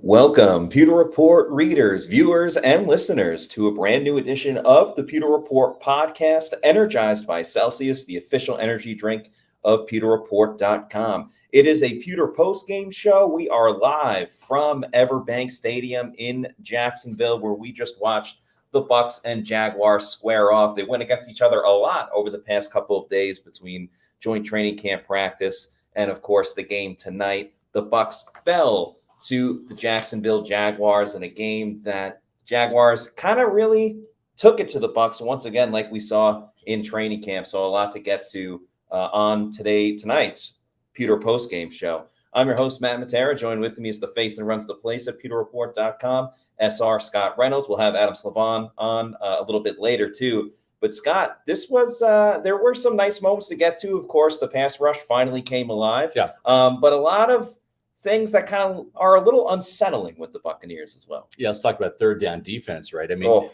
Welcome, Pewter Report readers, viewers, and listeners, to a brand new edition of the Pewter Report podcast, energized by Celsius, the official energy drink of pewterreport.com. It is a Pewter post-game show. We are live from Everbank Stadium in Jacksonville, where we just watched the Bucs and Jaguars square off. They went against each other a lot over the past couple of days between joint training camp practice and, of course, the game tonight. The Bucs fell to the Jacksonville Jaguars in a game that Jaguars kind of really took it to the Bucs once again, like we saw in training camp. So a lot to get to on tonight's Pewter postgame show. I'm your host, Matt Matera. Joined with me is the face that runs the place at pewterreport.com, SR Scott Reynolds. We'll have Adam Slavon on a little bit later too. But Scott, this was there were some nice moments to get to. Of course, the pass rush finally came alive. Yeah. But a lot of things that kind of are a little unsettling with the Buccaneers as well. Yeah, let's talk about third down defense, right? I mean,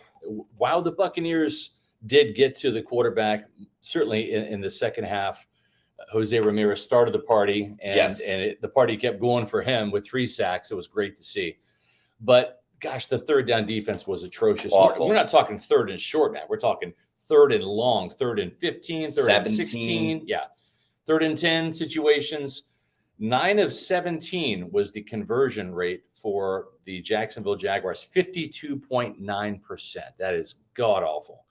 while the Buccaneers did get to the quarterback, certainly in the second half, Jose Ramirez started the party, and the party kept going for him with 3 sacks. It was great to see. But, gosh, the third down defense was atrocious. We're not talking third and short, Matt. We're talking third and long, third and 15, third 17. And 16. Yeah, third and 10 situations. 9 of 17 was the conversion rate for the Jacksonville Jaguars, 52.9%. That is god-awful.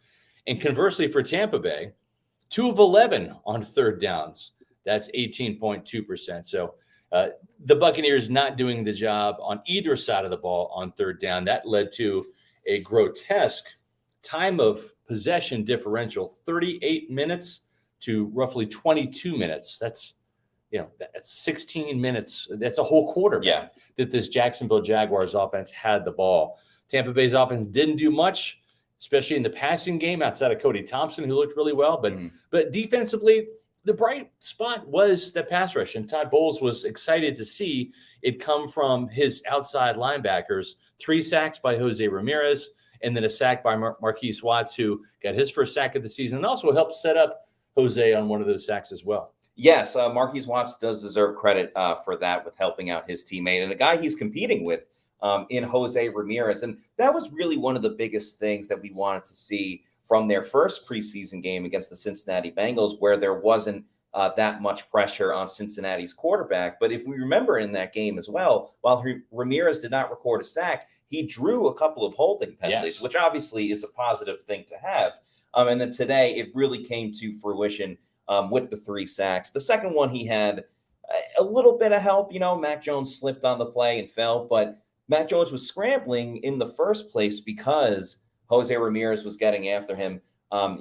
And conversely for Tampa Bay, 2 of 11 on third downs. That's 18.2%. So the Buccaneers not doing the job on either side of the ball on third down. That led to a grotesque time of possession differential, 38 minutes to roughly 22 minutes. That's 16 minutes. That's a whole quarter that this Jacksonville Jaguars offense had the ball. Tampa Bay's offense didn't do much, especially in the passing game outside of Cody Thompson, who looked really well. But defensively, the bright spot was the pass rush. And Todd Bowles was excited to see it come from his outside linebackers. 3 sacks by Jose Ramirez, and then a sack by Marquise Watts, who got his first sack of the season and also helped set up Jose on one of those sacks as well. Yes, Marquise Watts does deserve credit for that, with helping out his teammate and a guy he's competing with in Jose Ramirez. And that was really one of the biggest things that we wanted to see from their first preseason game against the Cincinnati Bengals, where there wasn't that much pressure on Cincinnati's quarterback. But if we remember in that game as well, while Ramirez did not record a sack, he drew a couple of holding penalties, which obviously is a positive thing to have. And then today it really came to fruition with the 3 sacks. The second one, he had a little bit of help. Mac Jones slipped on the play and fell, but Mac Jones was scrambling in the first place because Jose Ramirez was getting after him.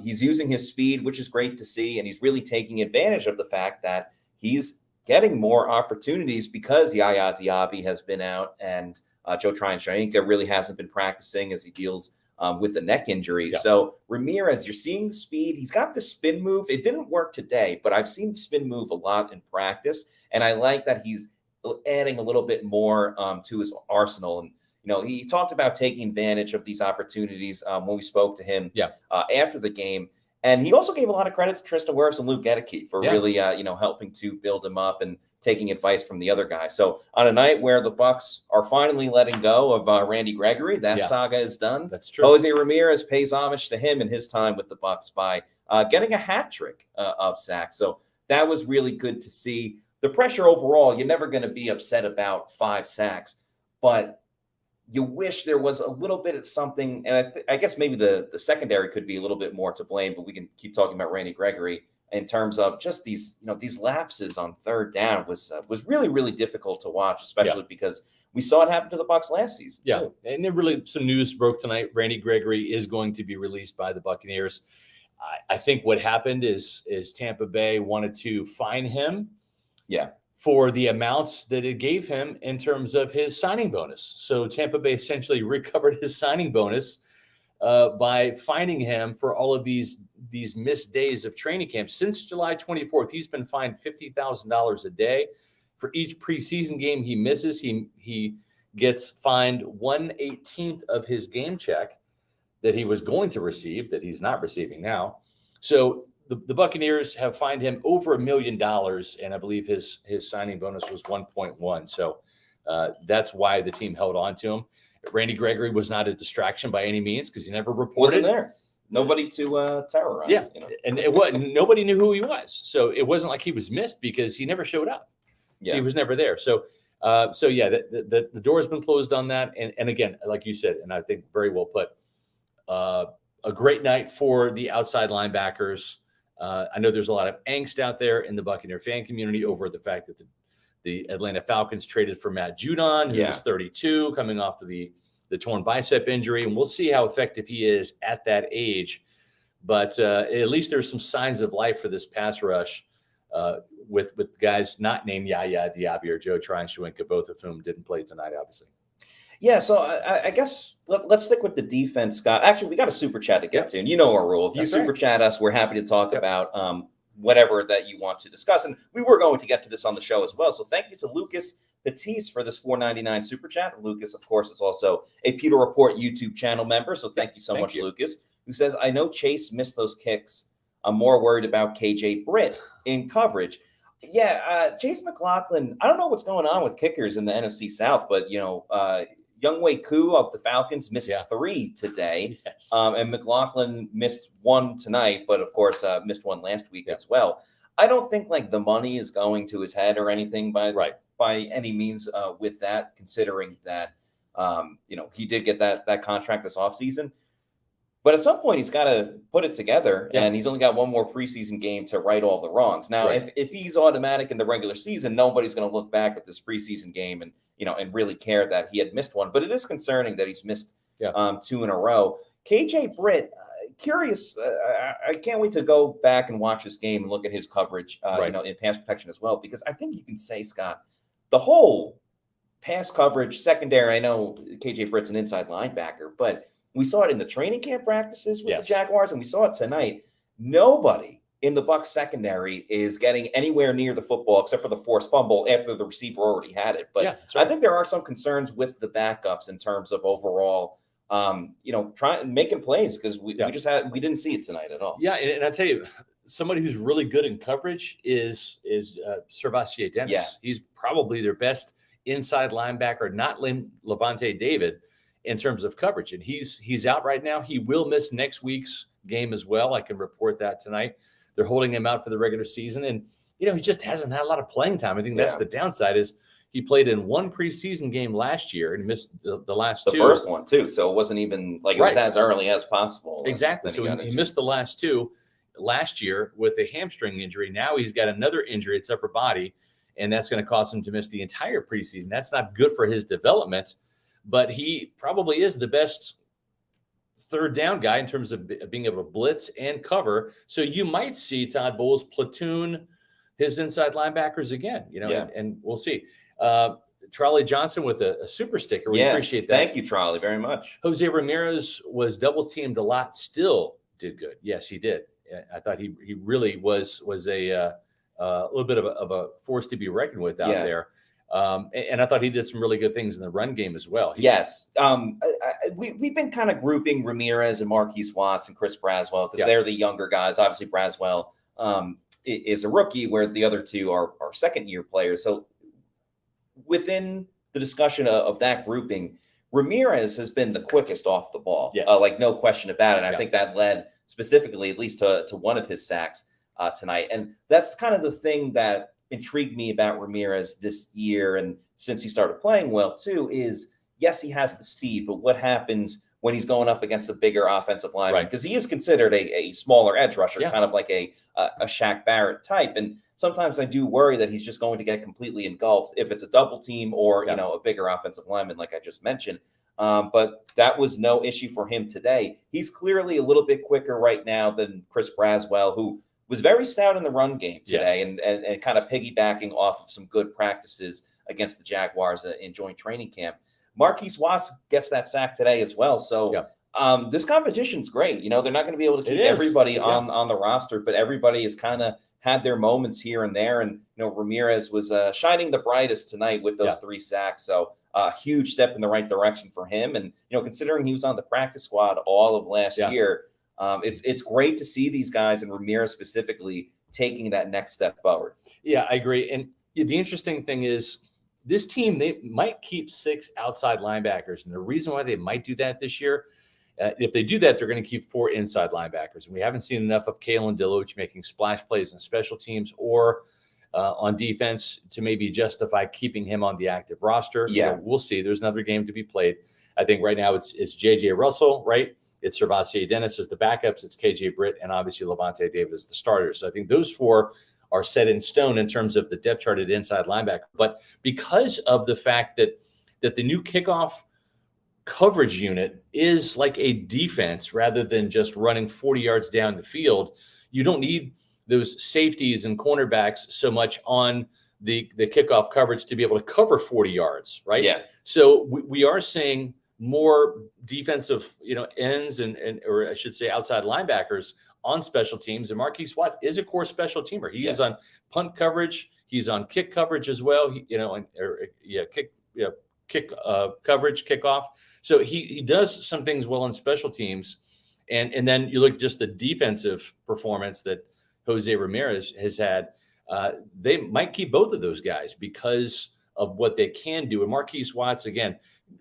He's using his speed, which is great to see, and he's really taking advantage of the fact that he's getting more opportunities because Yaya Diaby has been out and Joe Tryon-Shoyinka really hasn't been practicing as he deals with the neck injury. Yeah. So Ramirez, you're seeing the speed. He's got the spin move. It didn't work today, but I've seen the spin move a lot in practice. And I like that he's adding a little bit more to his arsenal. And, he talked about taking advantage of these opportunities when we spoke to him after the game. And he also gave a lot of credit to Tristan Wirfs and Luke Gedeke for really, helping to build him up and taking advice from the other guy. So on a night where the Bucs are finally letting go of Randy Gregory, that saga is done. That's true. Jose Ramirez pays homage to him in his time with the Bucs by getting a hat trick of sacks. So that was really good to see. The pressure overall, you're never going to be upset about 5 sacks, but you wish there was a little bit of something. And I guess maybe the secondary could be a little bit more to blame, but we can keep talking about Randy Gregory in terms of just these lapses on third down was really, really difficult to watch, especially because we saw it happen to the Bucs last season. Yeah. Too. And then really some news broke tonight. Randy Gregory is going to be released by the Buccaneers. I think what happened is Tampa Bay wanted to fine him. Yeah. For the amounts that it gave him in terms of his signing bonus. So Tampa Bay essentially recovered his signing bonus by fining him for all of these missed days of training camp. Since July 24th, he's been fined $50,000 a day. For each preseason game he misses, he gets fined 1/18th of his game check that he was going to receive, that he's not receiving now. So the Buccaneers have fined him over $1 million, and I believe his signing bonus was 1.1. So That's why the team held on to him. Randy Gregory was not a distraction by any means because he never reported. Wasn't there. Nobody to terrorize. Yeah, and nobody knew who he was. So it wasn't like he was missed because he never showed up. Yeah. He was never there. So the door has been closed on that. And again, like you said, and I think very well put, a great night for the outside linebackers. I know there's a lot of angst out there in the Buccaneer fan community over the fact that the Atlanta Falcons traded for Matt Judon, who was 32, coming off of the torn bicep injury. And we'll see how effective he is at that age. But at least there's some signs of life for this pass rush with guys not named Yaya Diaby or Joe Tryon-Schwenka, both of whom didn't play tonight, obviously. Yeah, so I guess let's stick with the defense, Scott. Actually, we got a super chat to get to, and you know our rule. If you super chat us, we're happy to talk about whatever that you want to discuss. And we were going to get to this on the show as well. So thank you to Lucas Batiste for this $4.99 super chat. Lucas, of course, is also a Pewter Report YouTube channel member. So thank you so much, Lucas, who says, I know Chase missed those kicks. I'm more worried about KJ Britt in coverage. Yeah, Chase McLaughlin, I don't know what's going on with kickers in the NFC South, but, Younghoe Koo of the Falcons missed 3 today. Yes. And McLaughlin missed 1 tonight, but of course missed 1 last week as well. I don't think like the money is going to his head or anything by any means with that, considering that, he did get that contract this offseason. But at some point, he's got to put it together, and he's only got 1 more preseason game to right all the wrongs. Now, if he's automatic in the regular season, nobody's going to look back at this preseason game and really care that he had missed 1. But it is concerning that he's missed 2 in a row. KJ Britt, curious. I can't wait to go back and watch this game and look at his coverage, in pass protection as well, because I think you can say, Scott, the whole pass coverage secondary. I know KJ Britt's an inside linebacker, but we saw it in the training camp practices with the Jaguars, and we saw it tonight. Nobody in the Bucs secondary is getting anywhere near the football except for the forced fumble after the receiver already had it. But I think there are some concerns with the backups in terms of overall, trying making plays because we didn't see it tonight at all. Yeah, and I tell you, somebody who's really good in coverage is Servassier Dennis. Yeah. He's probably their best inside linebacker, not Levante David, in terms of coverage. And he's out right now. He will miss next week's game as well. I can report that tonight. They're holding him out for the regular season. And, he just hasn't had a lot of playing time. I think that's the downside is he played in 1 preseason game last year and missed the last 2. The first one, too. So it wasn't even like it was as early as possible. Exactly. So he missed the last 2 last year with a hamstring injury. Now he's got another injury. It's upper body, and that's going to cause him to miss the entire preseason. That's not good for his development. But he probably is the best third down guy in terms of being able to blitz and cover. So you might see Todd Bowles platoon his inside linebackers again, and we'll see. Trolley Johnson with a super sticker. We appreciate that. Thank you, Trolley, very much. Jose Ramirez was double teamed a lot, still did good. Yes, he did. I thought he really was a little bit of a force to be reckoned with out there. And I thought he did some really good things in the run game as well. We've been kind of grouping Ramirez and Marquise Watts and Chris Braswell because they're the younger guys. Obviously, Braswell is a rookie, where the other 2 are second-year players. So within the discussion of that grouping, Ramirez has been the quickest off the ball, no question about it. And I think that led specifically, at least to 1 of his sacks tonight. And that's kind of the thing that intrigued me about Ramirez this year, and since he started playing well too, is yes, he has the speed, but what happens when he's going up against a bigger offensive lineman? Because he is considered a smaller edge rusher, kind of like a Shaq Barrett type. And sometimes I do worry that he's just going to get completely engulfed if it's a double team or a bigger offensive lineman, like I just mentioned. But that was no issue for him today. He's clearly a little bit quicker right now than Chris Braswell, who was very stout in the run game today and kind of piggybacking off of some good practices against the Jaguars in joint training camp. Marquise Watts gets that sack today as well. So this competition's great. They're not going to be able to keep everybody on the roster, but everybody has kind of had their moments here and there. And, Ramirez was shining the brightest tonight with those 3 sacks. So a huge step in the right direction for him. And, considering he was on the practice squad all of last year, it's great to see these guys, and Ramirez specifically, taking that next step forward. Yeah, I agree. And the interesting thing is this team, they might keep 6 outside linebackers. And the reason why they might do that this year, if they do that, they're going to keep 4 inside linebackers. And we haven't seen enough of Kalen Deloach making splash plays in special teams or on defense to maybe justify keeping him on the active roster. Yeah. We'll see. There's another game to be played. I think right now it's J.J. Russell, right? It's Servassier Dennis as the backups. It's K.J. Britt and obviously Levante David as the starters. So I think those 4 are set in stone in terms of the depth chart at inside linebacker. But because of the fact that the new kickoff coverage unit is like a defense rather than just running 40 yards down the field, you don't need those safeties and cornerbacks so much on the kickoff coverage to be able to cover 40 yards, right? Yeah. So we are seeing more defensive, ends or I should say outside linebackers on special teams. And Marquise Watts is a core special teamer. He is on punt coverage. He's on kick coverage as well. Kick coverage, kickoff. So he does some things well on special teams. And then you look at just the defensive performance that Jose Ramirez has had. They might keep both of those guys because of what they can do. And Marquise Watts, again,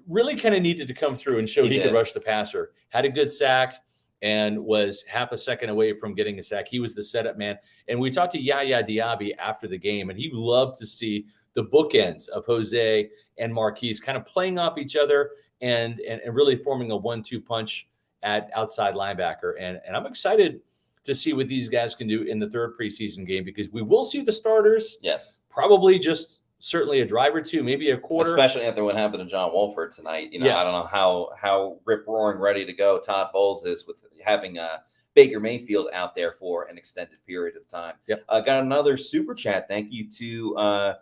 really kind of needed to come through and show he could rush the passer. Had a good sack and was half a second away from getting a sack. He was the setup man. And we talked to Yaya Diaby after the game, and he loved to see the bookends of Jose and Marquise kind of playing off each other and really forming a 1-2 punch at outside linebacker. And I'm excited to see what these guys can do in the 3rd preseason game, because we will see the starters. Yes. Probably just certainly a drive or two, maybe a quarter. Especially after what happened to John Wolford tonight. I don't know how rip-roaring ready to go Todd Bowles is with having Baker Mayfield out there for an extended period of time. Yep. Got another super chat. Thank you to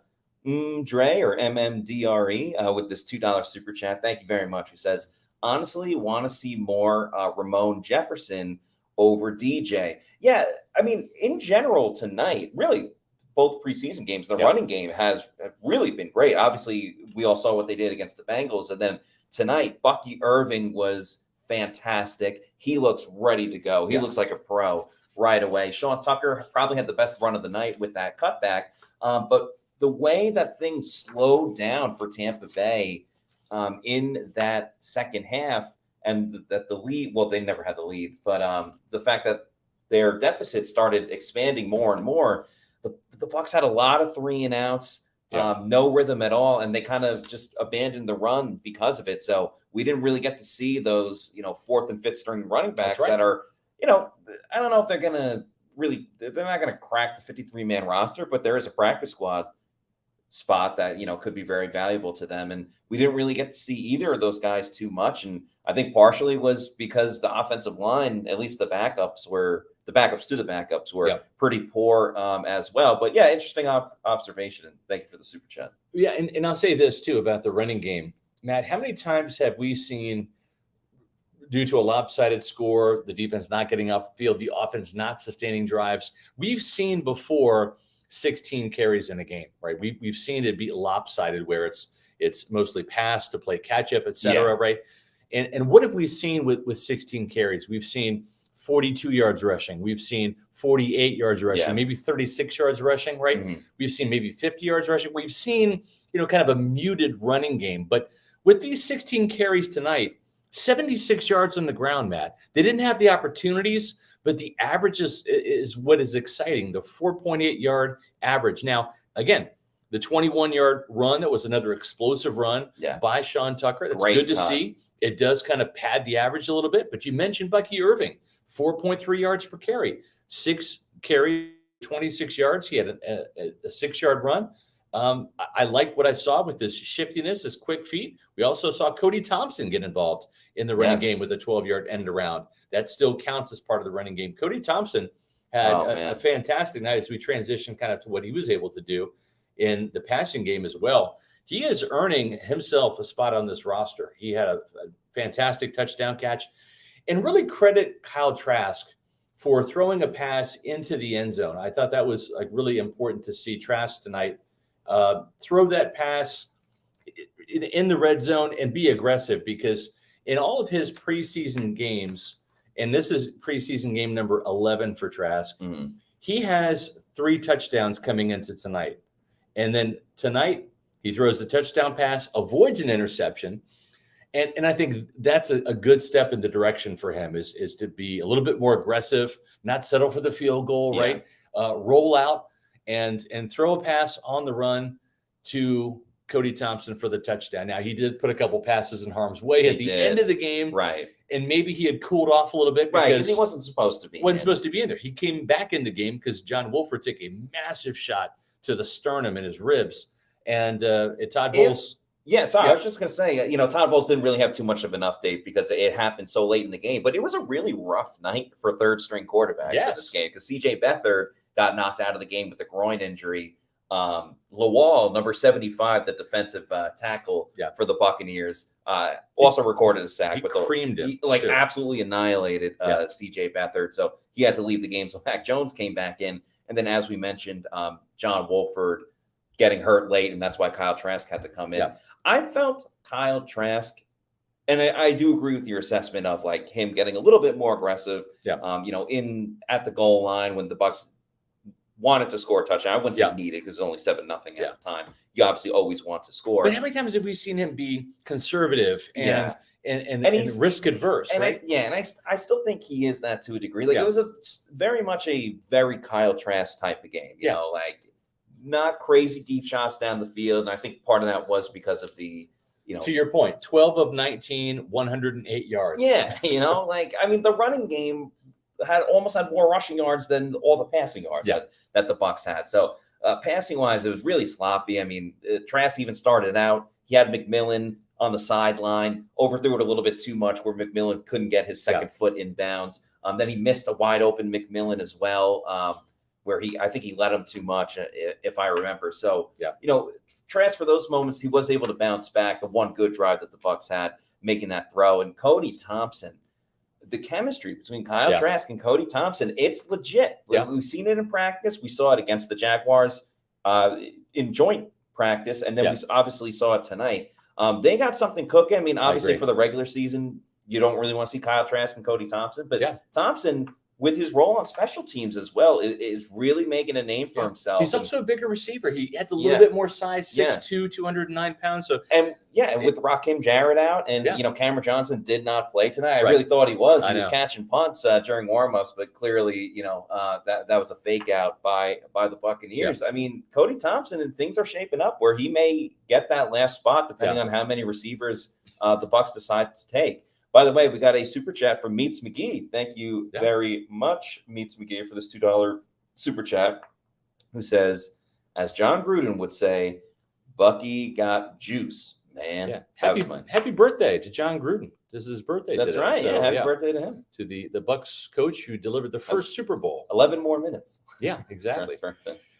Dre or MMDRE with this $2 super chat. Thank you very much. Who says, honestly, want to see more Ramon Jefferson over DJ. Yeah, I mean, in general tonight, really, both preseason games, the running game have really been great. Obviously, we all saw what they did against the Bengals. And then tonight, Bucky Irving was fantastic. He looks ready to go. He looks like a pro right away. Sean Tucker probably had the best run of the night with that cutback. But the way that things slowed down for Tampa Bay in that second half, and that the lead, well, they never had the lead, but the fact that their deficit started expanding more and more, the Bucs had a lot of 3-and-outs, no rhythm at all, and they kind of just abandoned the run because of it. So we didn't really get to see those, 4th and 5th string running backs that are, I don't know if they're going to really, they're not going to crack the 53-man roster, but there is a practice squad spot that, could be very valuable to them. And we didn't really get to see either of those guys too much. And I think partially was because the offensive line, at least the backups to the backups were pretty poor as well. But yeah, interesting observation. And thank you for the super chat. Yeah. And I'll say this too about the running game. Matt, how many times have we seen, due to a lopsided score, the defense not getting off the field, the offense not sustaining drives? We've seen before 16 carries in a game, right? We've seen it be lopsided where it's mostly pass to play catch up, et cetera, right? And what have we seen with 16 carries? We've seen 42 yards rushing. We've seen 48 yards rushing, maybe 36 yards rushing, right? Mm-hmm. We've seen maybe 50 yards rushing. We've seen, kind of a muted running game. But with these 16 carries tonight, 76 yards on the ground, Matt. They didn't have the opportunities, but the average is what is exciting, the 4.8 yard average. Now, again, the 21-yard run, that was another explosive run by Sean Tucker. That's good to see. It does kind of pad the average a little bit. But you mentioned Bucky Irving, 4.3 yards per carry, 6 carries, 26 yards. He had a 6-yard run. I like what I saw with this shiftiness, his quick feet. We also saw Cody Thompson get involved in the running game with a 12-yard end around. That still counts as part of the running game. Cody Thompson had a fantastic night as we transition kind of to what he was able to do in the passing game as well. He is earning himself a spot on this roster. He had a fantastic touchdown catch. And really credit Kyle Trask for throwing a pass into the end zone. I thought that was really important to see Trask tonight throw that pass in the red zone and be aggressive, because in all of his preseason games, and this is preseason game number 11 for Trask, he has 3 touchdowns coming into tonight. And then tonight, He throws the touchdown pass, avoids an interception. And I think that's a good step in the direction for him is to be a little bit more aggressive, not settle for the field goal, right? Roll out and throw a pass on the run to Cody Thompson for the touchdown. Now, he did put a couple passes in harm's way at the end of the game. Right. And maybe he had cooled off a little bit because he wasn't supposed to be. Supposed to be in there. He came back in the game because John Wolford took a massive shot to the sternum in his ribs. And Todd Bowles. Yeah, sorry. I was just going to say, Todd Bowles didn't really have too much of an update because it happened so late in the game. But it was a really rough night for third-string quarterbacks in this game because C.J. Beathard got knocked out of the game with a groin injury. Lawal, number 75, the defensive tackle for the Buccaneers, also recorded a sack. He creamed him. Absolutely annihilated C.J. Beathard. So he had to leave the game. So Mac Jones came back in. And then, as we mentioned, John Wolford getting hurt late, and that's why Kyle Trask had to come in. I felt Kyle Trask, and I do agree with your assessment of like him getting a little bit more aggressive. In at the goal line when the Bucs wanted to score a touchdown. I wouldn't say needed because it was only 7-0 at the time. You obviously always want to score. But how many times have we seen him be conservative and he's risk adverse, right? I still think he is that to a degree. Like it was very much a very Kyle Trask type of game. You know, like not crazy deep shots down the field. And I think part of that was because of the, to your point, 12 of 19, 108 yards. Yeah. The running game almost had more rushing yards than all the passing yards that the Bucs had. So passing wise, it was really sloppy. I mean, Trask even started out. He had McMillan on the sideline, overthrew it a little bit too much where McMillan couldn't get his second foot in bounds. Then he missed a wide open McMillan as well. Where I think he let him too much, if I remember. So, Trask, for those moments, he was able to bounce back. The one good drive that the Bucs had, making that throw. And Cody Thompson, the chemistry between Kyle Trask and Cody Thompson, it's legit. We've seen it in practice. We saw it against the Jaguars in joint practice, and then we obviously saw it tonight. They got something cooking. I mean, obviously for the regular season, you don't really want to see Kyle Trask and Cody Thompson, but Thompson, with his role on special teams as well, is really making a name for himself. He's also a bigger receiver. He has a little bit more size, 6'2", 209 pounds. So and with Rakim Jarrett out and Cameron Johnson did not play tonight. I really thought he was. He was catching punts during warmups, but clearly, that was a fake out by the Buccaneers. I mean, Cody Thompson, and things are shaping up where he may get that last spot depending on how many receivers the Bucs decide to take. By the way, we got a super chat from Meets McGee. Thank you very much, Meets McGee, for this $2 super chat, who says, as John Gruden would say, Bucky got juice, man. Yeah. Happy birthday to John Gruden. This is his birthday today. That's right. So, happy birthday to him. To the Bucs coach who delivered the first Super Bowl. 11 more minutes. Yeah, exactly.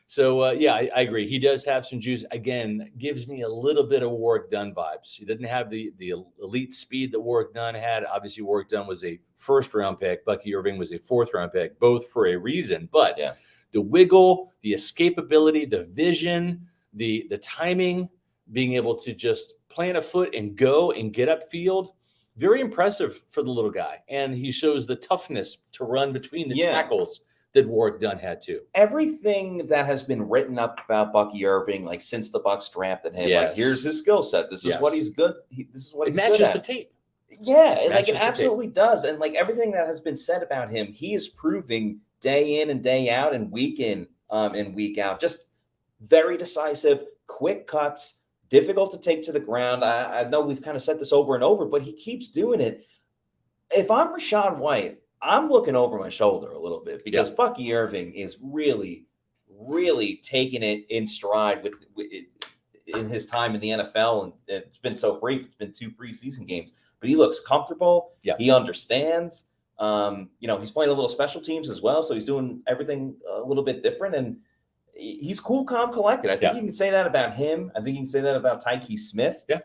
So, I agree. He does have some juice. Again, gives me a little bit of Warrick Dunn vibes. He didn't have the elite speed that Warrick Dunn had. Obviously, Warrick Dunn was a first-round pick. Bucky Irving was a fourth-round pick, both for a reason. But the wiggle, the escapability, the vision, the timing, being able to just plant a foot and go and get upfield, very impressive for the little guy. And he shows the toughness to run between the tackles that Warrick Dunn had too. Everything that has been written up about Bucky Irving, like since the Bucs drafted him, like here's his skill set. This is what he's good. This is what he's good at. It matches the tape. Yeah, it absolutely does. And like everything that has been said about him, he is proving day in and day out and week in and week out. Just very decisive, quick cuts, difficult to take to the ground. I know we've kind of said this over and over, but he keeps doing it. If I'm Rachaad White, I'm looking over my shoulder a little bit because Bucky Irving is really, really taking it in stride in his time in the NFL. And it's been so brief. It's been 2 preseason games, but he looks comfortable. Yeah. He understands. He's playing a little special teams as well. So he's doing everything a little bit different. And he's cool, calm, collected. I think you can say that about him. I think you can say that about Tyke Smith. Yeah.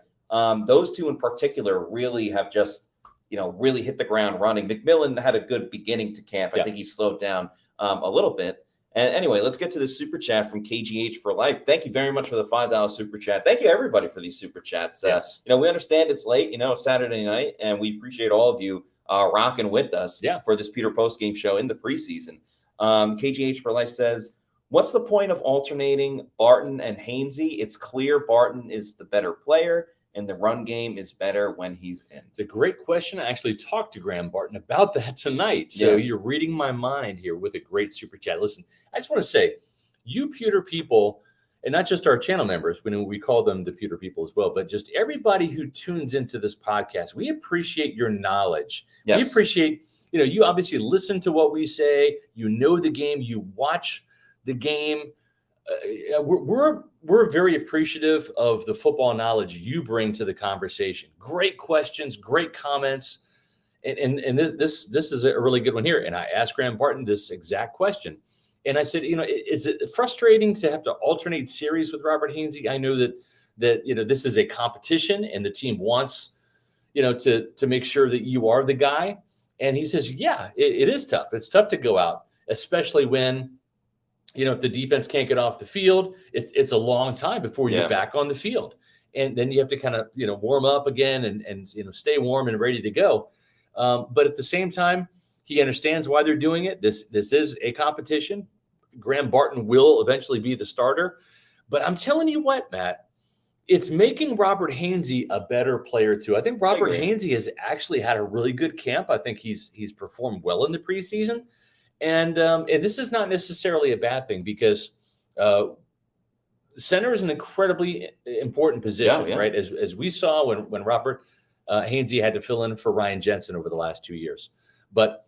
Those two in particular really have just, really hit the ground running. McMillan had a good beginning to camp. I think he slowed down a little bit. And anyway, let's get to this super chat from KGH for Life. Thank you very much for the $5 super chat. Thank you, everybody, for these super chats. Yes. We understand it's late. It's Saturday night, and we appreciate all of you rocking with us for this Peter postgame show in the preseason. KGH for Life says, what's the point of alternating Barton and Hainsey? It's clear Barton is the better player, and the run game is better when he's in. It's a great question. I actually talked to Graham Barton about that tonight. So you're reading my mind here with a great super chat. Listen, I just want to say, you pewter people, and not just our channel members, we call them the pewter people as well, but just everybody who tunes into this podcast, we appreciate your knowledge. Yes. We appreciate, you obviously listen to what we say, the game, you watch the game. We're very appreciative of the football knowledge you bring to the conversation. Great questions, great comments. And this is a really good one here. And I asked Graham Barton this exact question. And I said, is it frustrating to have to alternate series with Robert Hainsey? I know that this is a competition and the team wants, to make sure that you are the guy. And he says, yeah, it is tough. It's tough to go out, especially when, if the defense can't get off the field, it's a long time before you're back on the field. And then you have to kind of, warm up again and stay warm and ready to go. But at the same time, he understands why they're doing it. This is a competition. Graham Barton will eventually be the starter. But I'm telling you what, Matt, it's making Robert Hainsey a better player too. I think Robert Hainsey has actually had a really good camp. I think he's performed well in the preseason. And this is not necessarily a bad thing because center is an incredibly important position, right? As we saw when Robert Hainsey had to fill in for Ryan Jensen over the last 2 years. But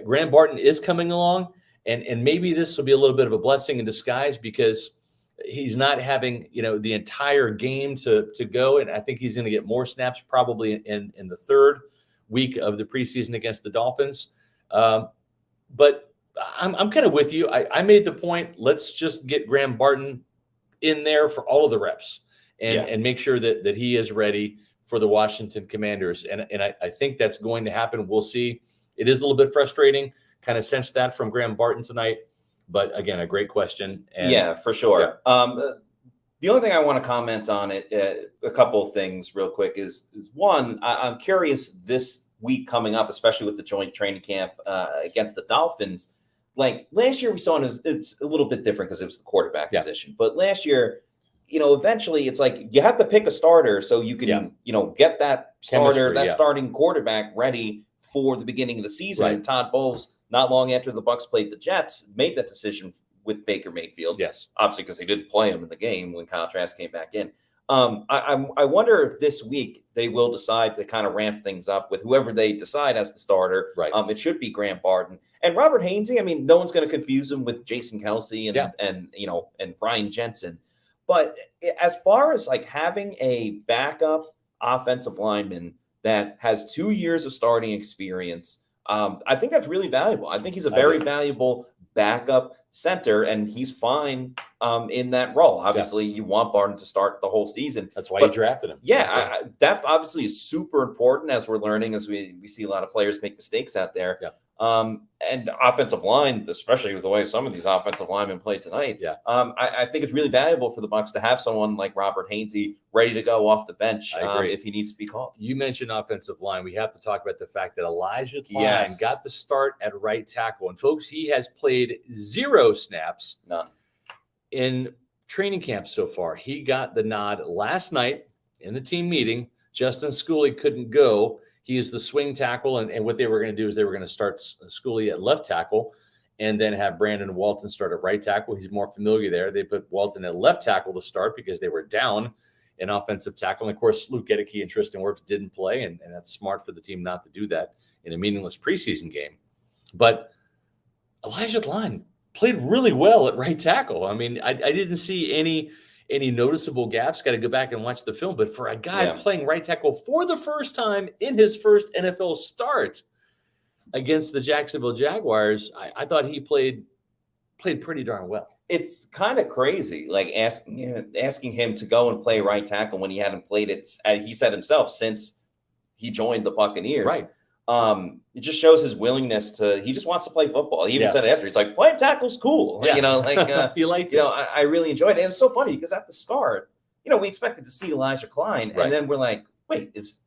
Graham Barton is coming along, and maybe this will be a little bit of a blessing in disguise because he's not having the entire game to go, and I think he's going to get more snaps probably in the third week of the preseason against the Dolphins. But I'm kind of with you. I made the point. Let's just get Graham Barton in there for all of the reps and make sure that he is ready for the Washington Commanders. And I think that's going to happen. We'll see. It is a little bit frustrating. Kind of sensed that from Graham Barton tonight. But again, a great question. And, for sure. The only thing I want to comment on it, a couple of things real quick is one, I'm curious this week coming up, especially with the joint training camp against the Dolphins. Like last year we saw it's a little bit different because it was the quarterback position. But last year, eventually it's like you have to pick a starter so you can, get that starter, starting quarterback ready for the beginning of the season. Right. And Todd Bowles, not long after the Bucs played the Jets, made that decision with Baker Mayfield. Yes. Obviously, because he didn't play him in the game when Kyle Trask came back in. I wonder if this week they will decide to kind of ramp things up with whoever they decide as the starter. Right. It should be Graham Barton and Robert Hainsey. I mean, no one's going to confuse him with Jason Kelsey and Brian Jensen. But as far as like having a backup offensive lineman that has 2 years of starting experience, I think that's really valuable. I think he's a very valuable backup center, and he's fine in that role. Obviously, you want Barton to start the whole season. That's why you drafted him. Yeah, depth obviously is super important as we're learning, as we see a lot of players make mistakes out there. Yeah. And offensive line, especially with the way some of these offensive linemen play tonight. Yeah. I think it's really valuable for the Bucs to have someone like Robert Hainsey ready to go off the bench if he needs to be called. You mentioned offensive line. We have to talk about the fact that Elijah Klein got the start at right tackle. And folks, he has played 0 snaps. None. In training camp so far. He got the nod last night in the team meeting. Justin Schooley couldn't go. He is the swing tackle, and what they were going to do is they were going to start Schooley at left tackle and then have Brandon Walton start at right tackle. He's more familiar there. They put Walton at left tackle to start because they were down in offensive tackle. And, of course, Luke Gedeke and Tristan Wirfs didn't play, and that's smart for the team not to do that in a meaningless preseason game. But Elijah Klein played really well at right tackle. I mean, I didn't see any noticeable gaps. Got to go back and watch the film. But for a guy playing right tackle for the first time in his first NFL start against the Jacksonville Jaguars, I thought he played pretty darn well. It's kind of crazy, like asking him to go and play right tackle when he hadn't played it, he said himself, since he joined the Buccaneers. Right. It just shows his willingness he just wants to play football. He even said it after, he's like, playing tackle's cool. Yeah. You liked it. I really enjoyed it. And it's so funny because at the start, we expected to see Elijah Klein. Right. And then we're like, wait, is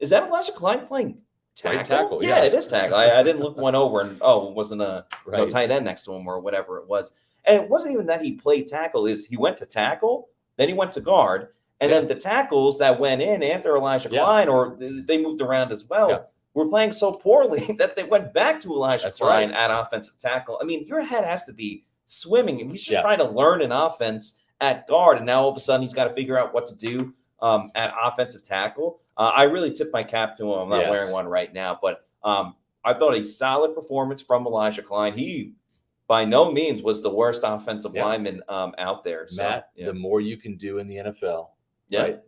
that Elijah Klein playing tackle? Right tackle, yeah, it is tackle. I didn't look one over and, it wasn't a tight end next to him or whatever it was. And it wasn't even that he played tackle. He went to tackle, then he went to guard. And then the tackles that went in after Elijah Klein, or they moved around as well, were playing so poorly that they went back to Elijah Klein at offensive tackle. I mean, your head has to be swimming. And he's just trying to learn an offense at guard. And now all of a sudden he's got to figure out what to do at offensive tackle. I really tip my cap to him. I'm not wearing one right now. But I thought a solid performance from Elijah Klein. He, by no means, was the worst offensive lineman out there. So, Matt, the more you can do in the NFL, right?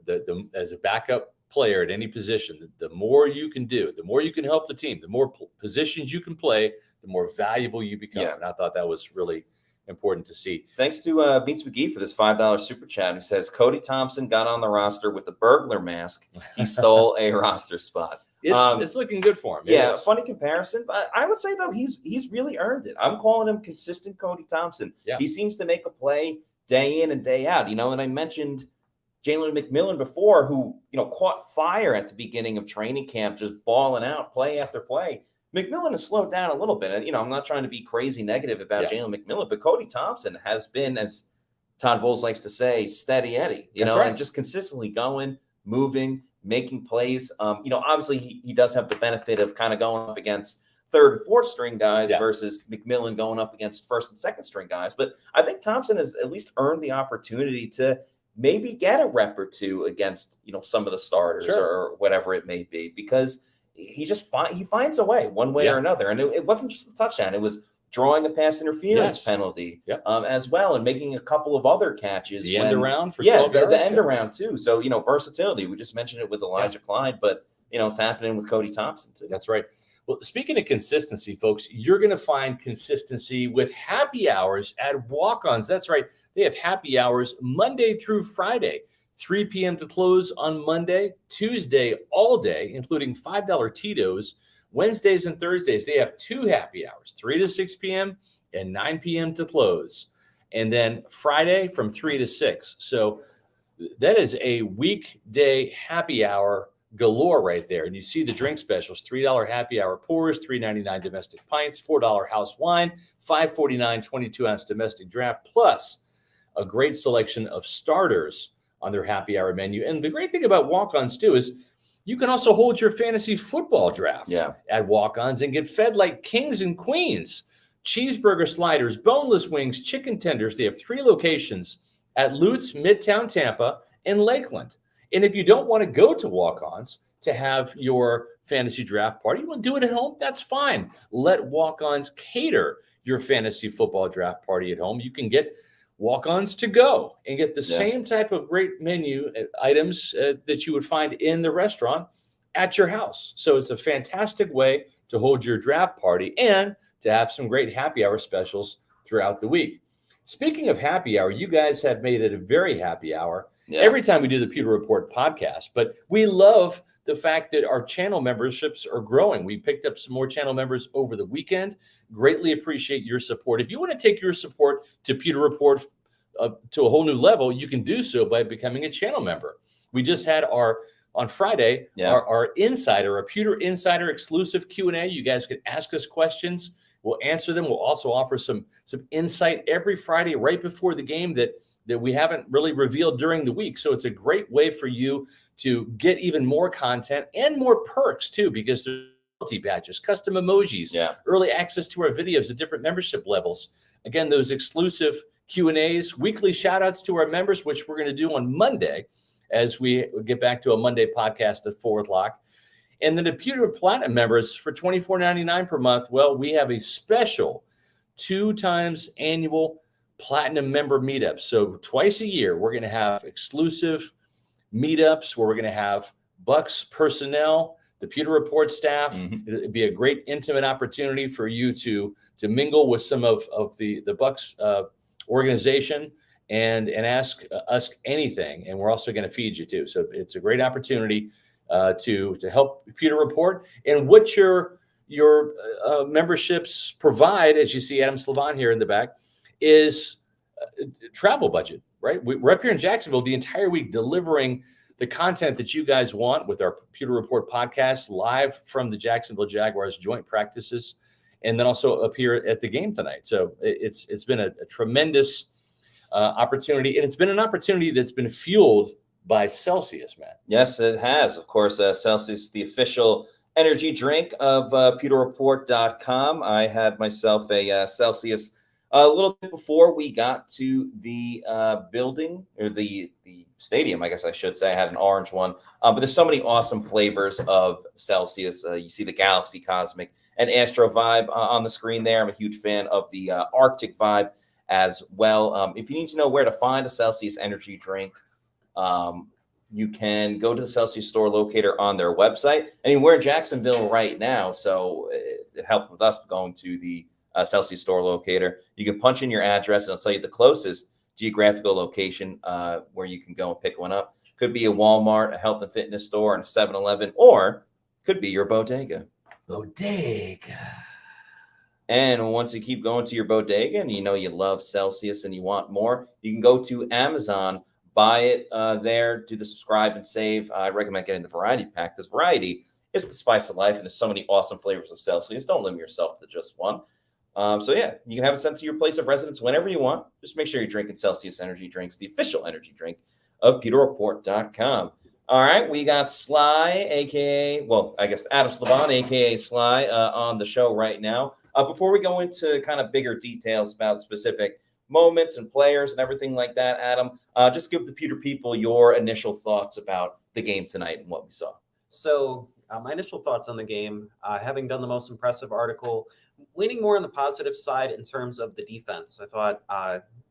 As a backup player at any position, the more you can do, the more you can help the team, the more positions you can play, the more valuable you become. And I thought that was really important to see. Thanks to Beats McGee for this $5 super chat. He says Cody Thompson got on the roster with a burglar mask. He stole a roster spot. It's looking good for him. Funny comparison. But I would say, though, he's really earned it. I'm calling him consistent Cody Thompson. He seems to make a play day in and day out. And I mentioned Jalen McMillan before, who, caught fire at the beginning of training camp, just balling out play after play. McMillan has slowed down a little bit. And, I'm not trying to be crazy negative about Jalen McMillan, but Cody Thompson has been, as Todd Bowles likes to say, steady Eddie, and just consistently going, moving, making plays. Obviously he does have the benefit of kind of going up against third and fourth string guys versus McMillan going up against first and second string guys. But I think Thompson has at least earned the opportunity to maybe get a rep or two against, some of the starters or whatever it may be, because he finds a way one way or another. And it wasn't just a touchdown. It was drawing a pass interference penalty as well, and making a couple of other catches. The end around for 12 yards. The end around too. So, versatility. We just mentioned it with Elijah Klein, but, it's happening with Cody Thompson too. That's right. Well, speaking of consistency, folks, you're going to find consistency with happy hours at Walk-Ons. That's right. They have happy hours Monday through Friday, 3 p.m. to close on Monday, Tuesday all day, including $5 Tito's. Wednesdays and Thursdays, they have 2 happy hours, 3 to 6 p.m. and 9 p.m. to close. And then Friday from 3 to 6. So that is a weekday happy hour galore right there. And you see the drink specials, $3 happy hour pours, $3.99 domestic pints, $4 house wine, $5.49 22-ounce domestic draft, plus a great selection of starters on their happy hour menu. And the great thing about Walk-Ons too is you can also hold your fantasy football draft at Walk-Ons and get fed like kings and queens. Cheeseburger sliders, boneless wings, chicken tenders. They have 3 locations at Lutz, Midtown Tampa, and Lakeland. And if you don't want to go to Walk-Ons to have your fantasy draft party, you want to do it at home, that's fine. Let Walk-Ons cater your fantasy football draft party at home. You can get Walk-Ons to go and get the same type of great menu items that you would find in the restaurant at your house. So it's a fantastic way to hold your draft party and to have some great happy hour specials throughout the week. Speaking of happy hour, you guys have made it a very happy hour every time we do the Pewter Report podcast, but we love the fact that our channel memberships are growing. We picked up some more channel members over the weekend. Greatly appreciate your support. If you want to take your support to Pewter Report to a whole new level, you can do so by becoming a channel member. We just had on Friday, our Pewter Insider exclusive Q&A. You guys can ask us questions. We'll answer them. We'll also offer some insight every Friday right before the game that we haven't really revealed during the week. So it's a great way for you to get even more content and more perks too, because there's loyalty badges, custom emojis, early access to our videos at different membership levels. Again, those exclusive Q&As, weekly shout outs to our members, which we're going to do on Monday as we get back to a Monday podcast at 4 o'clock. And then the Pewter Platinum members for $24.99 per month. Well, we have a special 2 times annual Platinum member meetup. So twice a year, we're going to have exclusive meetups where we're going to have Bucs personnel, the Pewter Report staff. It'd be a great intimate opportunity for you to mingle with some of the Bucs organization and ask us anything. And we're also going to feed you too. So it's a great opportunity to help Pewter Report. And what your memberships provide, as you see Adam Slavon here in the back, is travel budget, right? We're up here in Jacksonville the entire week delivering the content that you guys want with our Pewter Report podcast live from the Jacksonville Jaguars joint practices. and then also appear at the game tonight. So it's been a tremendous opportunity, and it's been an opportunity that's been fueled by Celsius, Matt. Yes, it has. Of course, Celsius, the official energy drink of pewterreport.com. I had myself a Celsius a little bit before we got to the building, or the stadium, I guess I should say. I had an orange one. But there's so many awesome flavors of Celsius. You see the Galaxy, Cosmic, and Astro Vibe on the screen there. I'm a huge fan of the Arctic Vibe as well. If you need to know where to find a Celsius energy drink, you can go to the Celsius store locator on their website. I mean, we're in Jacksonville right now, so it helped with us going to the Celsius store locator. You can punch in your address, and it'll tell you the closest geographical location where you can go and pick one up. Could be a Walmart, a health and fitness store, and a 7-Eleven, or could be your bodega. Bodega. And once you keep going to your bodega and you know you love Celsius and you want more, you can go to Amazon, buy it there, do the subscribe and save. I recommend getting the variety pack, because variety is the spice of life, and there's so many awesome flavors of Celsius. Don't limit yourself to just one. So yeah, you can have it sent to your place of residence whenever you want. Just make sure you're drinking Celsius energy drinks, the official energy drink of pewterreport.com. All right, we got Sly, I guess Adam Slavon, a.k.a. Sly, on the show right now. Before we go into kind of bigger details about specific moments and players and everything like that, Adam, just give the Pewter people your initial thoughts about the game tonight and what we saw. So my initial thoughts on the game, having done the most impressive article, leaning more on the positive side in terms of the defense. I thought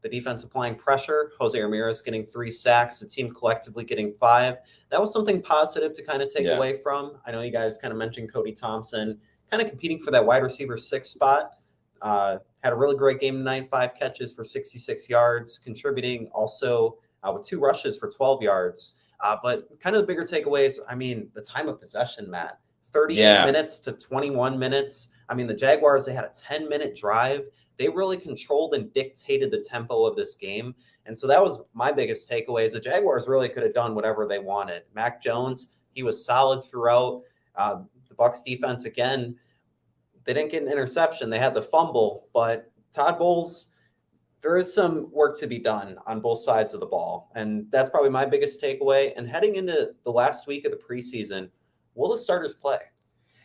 the defense applying pressure, Jose Ramirez getting 3 sacks, the team collectively getting 5. That was something positive to kind of take away from. I know you guys kind of mentioned Cody Thompson kind of competing for that wide receiver 6 spot. Had a really great game tonight, 5 catches for 66 yards, contributing also with 2 rushes for 12 yards. But kind of the bigger takeaways, I mean, the time of possession, Matt, 38 minutes to 21 minutes. I mean, the Jaguars, they had a 10-minute drive. They really controlled and dictated the tempo of this game. And so that was my biggest takeaway, is the Jaguars really could have done whatever they wanted. Mac Jones, he was solid throughout. The Bucs defense, again, they didn't get an interception. They had the fumble, but Todd Bowles, there is some work to be done on both sides of the ball. And that's probably my biggest takeaway. And heading into the last week of the preseason, will the starters play?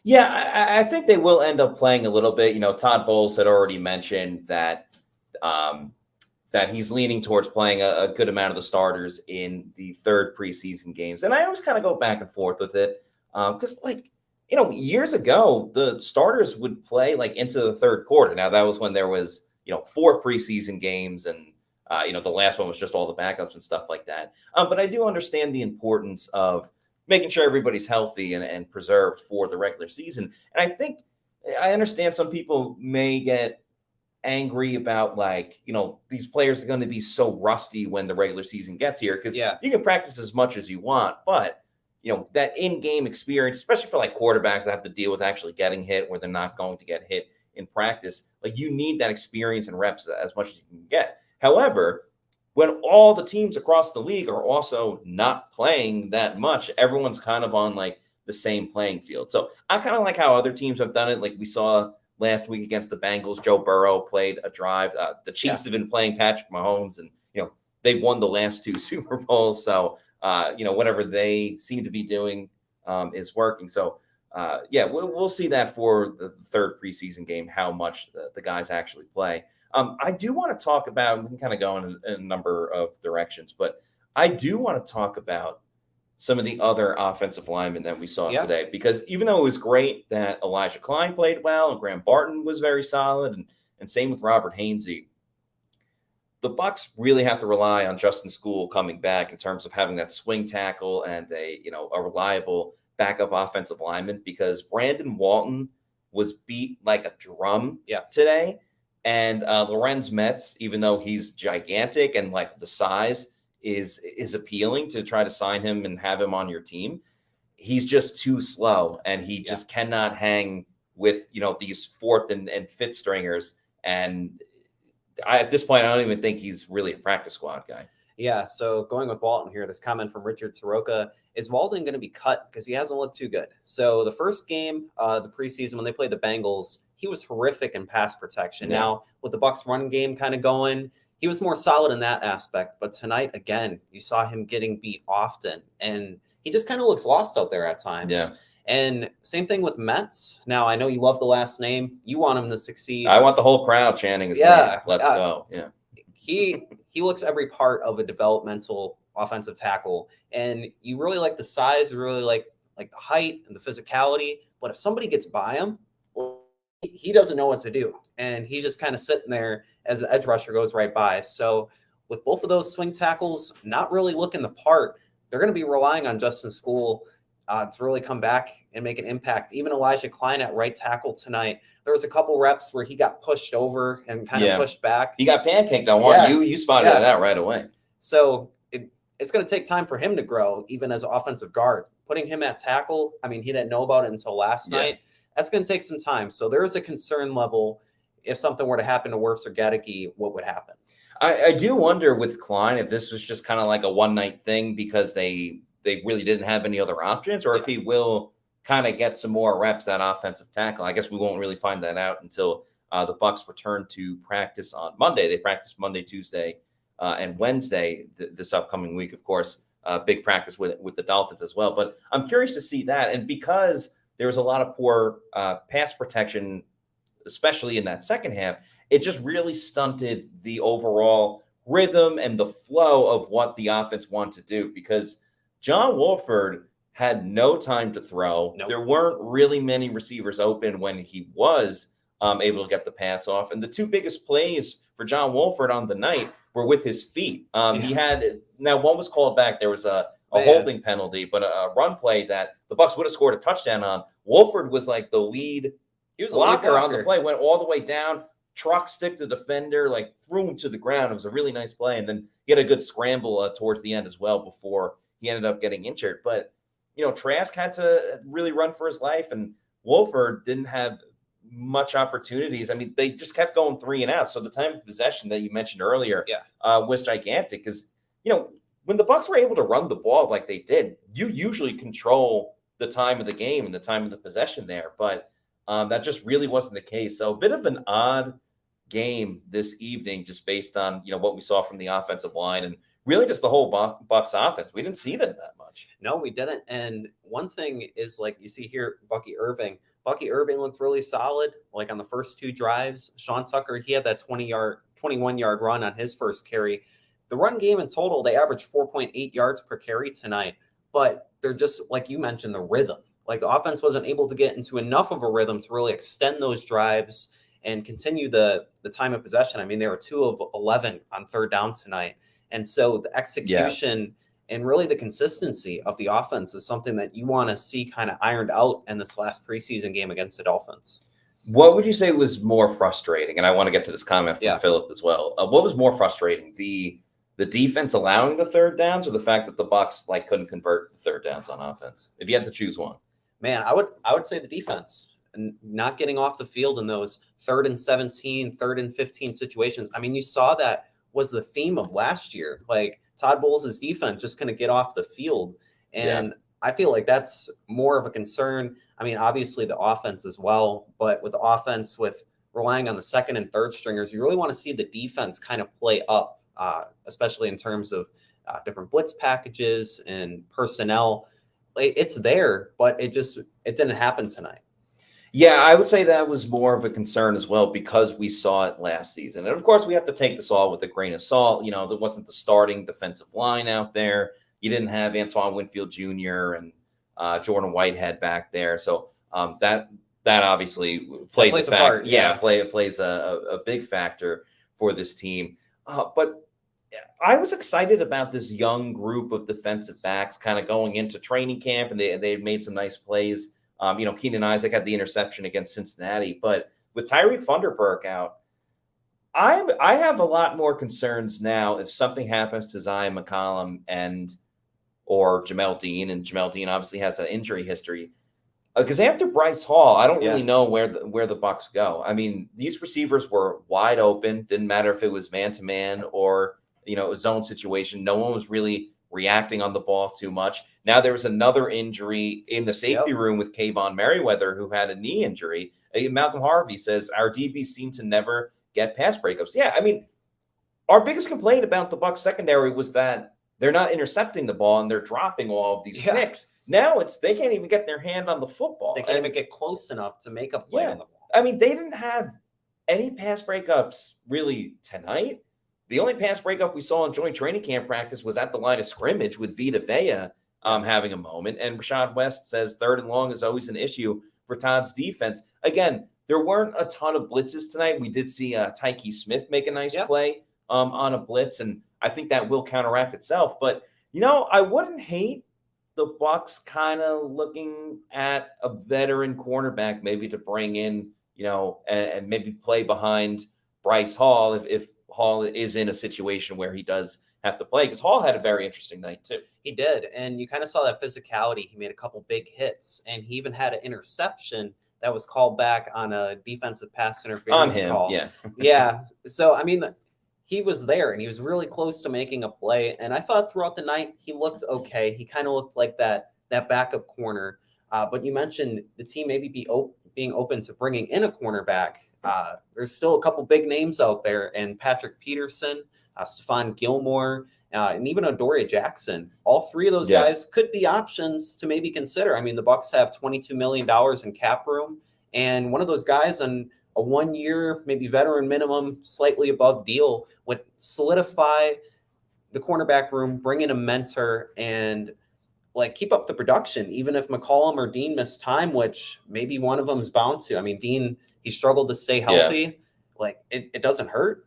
Yeah, I think they will end up playing a little bit. You know, Todd Bowles had already mentioned that that he's leaning towards playing a good amount of the starters in the 3rd preseason games. And I always kind of go back and forth with it because, years ago, the starters would play into the 3rd quarter. Now, that was when there was, 4 preseason games, and, the last one was just all the backups and stuff like that. But I do understand the importance of making sure everybody's healthy and preserved for the regular season. And I understand some people may get angry about these players are going to be so rusty when the regular season gets here, because you can practice as much as you want, but that in-game experience, especially for quarterbacks that have to deal with actually getting hit where they're not going to get hit in practice, you need that experience and reps as much as you can get. However, when all the teams across the league are also not playing that much, everyone's kind of on the same playing field. So I kind of like how other teams have done it. Like we saw last week against the Bengals, Joe Burrow played a drive. The Chiefs have been playing Patrick Mahomes, and they've won the last 2 Super Bowls. So whatever they seem to be doing is working. So we'll see that for the 3rd preseason game, how much the guys actually play. I do want to talk about, we can kind of go in a number of directions, but I do want to talk about some of the other offensive linemen that we saw today, because even though it was great that Elijah Klein played well and Graham Barton was very solid, and same with Robert Hainsey, the Bucs really have to rely on Justin School coming back in terms of having that swing tackle and a reliable backup offensive lineman, because Brandon Walton was beat like a drum today. And Lorenz Metz, even though he's gigantic and the size is appealing to try to sign him and have him on your team, he's just too slow, and he just cannot hang with these 4th and 5th stringers. And at this point, I don't even think he's really a practice squad guy. Yeah, so going with Walton here, this comment from Richard Soroka, is Walton going to be cut because he hasn't looked too good? So the first game, the preseason, when they played the Bengals, he was horrific in pass protection. Yeah. Now, with the Bucs run game kind of going, he was more solid in that aspect. But tonight, again, you saw him getting beat often, and he just kind of looks lost out there at times. Yeah. And same thing with Metz. Now, I know you love the last name. You want him to succeed. I want the whole crowd chanting his name. Let's go. Yeah. He looks every part of a developmental offensive tackle, and you really like the size, you really like the height and the physicality. But if somebody gets by him, well, he doesn't know what to do, and he's just kind of sitting there as the edge rusher goes right by. So with both of those swing tackles not really looking the part, they're going to be relying on Justin School to really come back and make an impact. Even Elijah Klein at right tackle tonight, there was a couple reps where he got pushed over and kind of pushed back. He got pancaked on one. You spotted that out right away. So it's going to take time for him to grow, even as an offensive guard. Putting him at tackle, I mean, he didn't know about it until last night. That's going to take some time. So there is a concern level. If something were to happen to Wirfs or Gadecki, what would happen? I do wonder with Klein if this was just kind of like a one-night thing because they really didn't have any other options, or if he will kind of get some more reps at offensive tackle. I guess we won't really find that out until the Bucs return to practice on Monday. They practice Monday, Tuesday, and Wednesday this upcoming week. Of course, big practice with the Dolphins as well. But I'm curious to see that. And because there was a lot of poor pass protection, especially in that second half, it just really stunted the overall rhythm and the flow of what the offense wanted to do, because John Wolford had no time to throw. Nope. There weren't really many receivers open when he was able to get the pass off. And the two biggest plays for John Wolford on the night were with his feet. He had, now one was called back. There was a holding penalty, but a run play that the Bucs would have scored a touchdown on. Wolford was like the lead. He was blocker on the play, went all the way down, truck stick the defender, like threw him to the ground. It was a really nice play. And then he had a good scramble towards the end as well before he ended up getting injured. But, Trask had to really run for his life, and Wolford didn't have much opportunities. I mean, they just kept going 3 and out. So the time of possession that you mentioned earlier was gigantic because, when the Bucs were able to run the ball like they did, you usually control the time of the game and the time of the possession there. But that just really wasn't the case. So a bit of an odd game this evening, just based on, what we saw from the offensive line and really just the whole Bucs offense. We didn't see them that much. No, we didn't. And one thing is, like you see here, Bucky Irving. Bucky Irving looked really solid, like on the first 2 drives. Sean Tucker, he had that 21-yard run on his first carry. The run game in total, they averaged 4.8 yards per carry tonight. But they're just, like you mentioned, the rhythm. Like the offense wasn't able to get into enough of a rhythm to really extend those drives and continue the time of possession. I mean, they were 2 of 11 on third down tonight. And so the execution and really the consistency of the offense is something that you want to see kind of ironed out in this last preseason game against the Dolphins. What would you say was more frustrating? And I want to get to this comment from Philip as well. What was more frustrating? The defense allowing the third downs, or the fact that the Bucs couldn't convert the third downs on offense? If you had to choose one. Man, I would say the defense, and not getting off the field in those 3rd and 17, 3rd and 15 situations. I mean, you saw that was the theme of last year. Like Todd Bowles' defense just couldn't get off the field. And I feel like that's more of a concern. I mean, obviously the offense as well, but with the offense, with relying on the 2nd and 3rd stringers, you really want to see the defense kind of play up, especially in terms of different blitz packages and personnel. It's there, but it didn't happen tonight. Yeah, I would say that was more of a concern as well because we saw it last season. And of course, we have to take this all with a grain of salt. There wasn't the starting defensive line out there. You didn't have Antoine Winfield Jr. and Jordan Whitehead back there. So that obviously plays a part. Plays a big factor for this team. But I was excited about this young group of defensive backs kind of going into training camp, and they had made some nice plays. Keenan Isaac had the interception against Cincinnati, but with Tyreek Funderburk out, I have a lot more concerns now if something happens to Zion McCollum or Jamel Dean, and Jamel Dean obviously has an injury history. Because after Bryce Hall, I don't really know where the Bucs go. I mean, these receivers were wide open. Didn't matter if it was man to man or a zone situation. No one was really reacting on the ball too much. Now there was another injury in the safety room with Kayvon Merriweather, who had a knee injury. Malcolm Harvey says our DBs seem to never get pass breakups. Yeah, I mean, our biggest complaint about the Bucs secondary was that they're not intercepting the ball and they're dropping all of these picks. Now they can't even get their hand on the football. They can't even get close enough to make a play on the ball. I mean, they didn't have any pass breakups really tonight. The only pass breakup we saw in joint training camp practice was at the line of scrimmage with Vita Vea having a moment. And Rashad West says 3rd and long is always an issue for Todd's defense. Again, there weren't a ton of blitzes tonight. We did see Tyke Smith make a nice play on a blitz, and I think that will counteract itself. But, I wouldn't hate the Bucs kind of looking at a veteran cornerback maybe to bring in, and maybe play behind Bryce Hall if Hall is in a situation where he does have to play, because Hall had a very interesting night too. He did, and you kind of saw that physicality. He made a couple big hits, and he even had an interception that was called back on a defensive pass interference call. Yeah. So, I mean, he was there, and he was really close to making a play, and I thought throughout the night he looked okay. He kind of looked like that backup corner. But you mentioned the team maybe being open to bringing in a cornerback. There's still a couple big names out there, and Patrick Peterson, Stephon Gilmore, and even Adoree Jackson. All three of those guys could be options to maybe consider. I mean, the Bucs have $22 million in cap room, and one of those guys on a 1-year, maybe veteran minimum, slightly above deal would solidify the cornerback room, bring in a mentor, and keep up the production, even if McCollum or Dean miss time, which maybe one of them is bound to. I mean, Dean, he struggled to stay healthy. It doesn't hurt.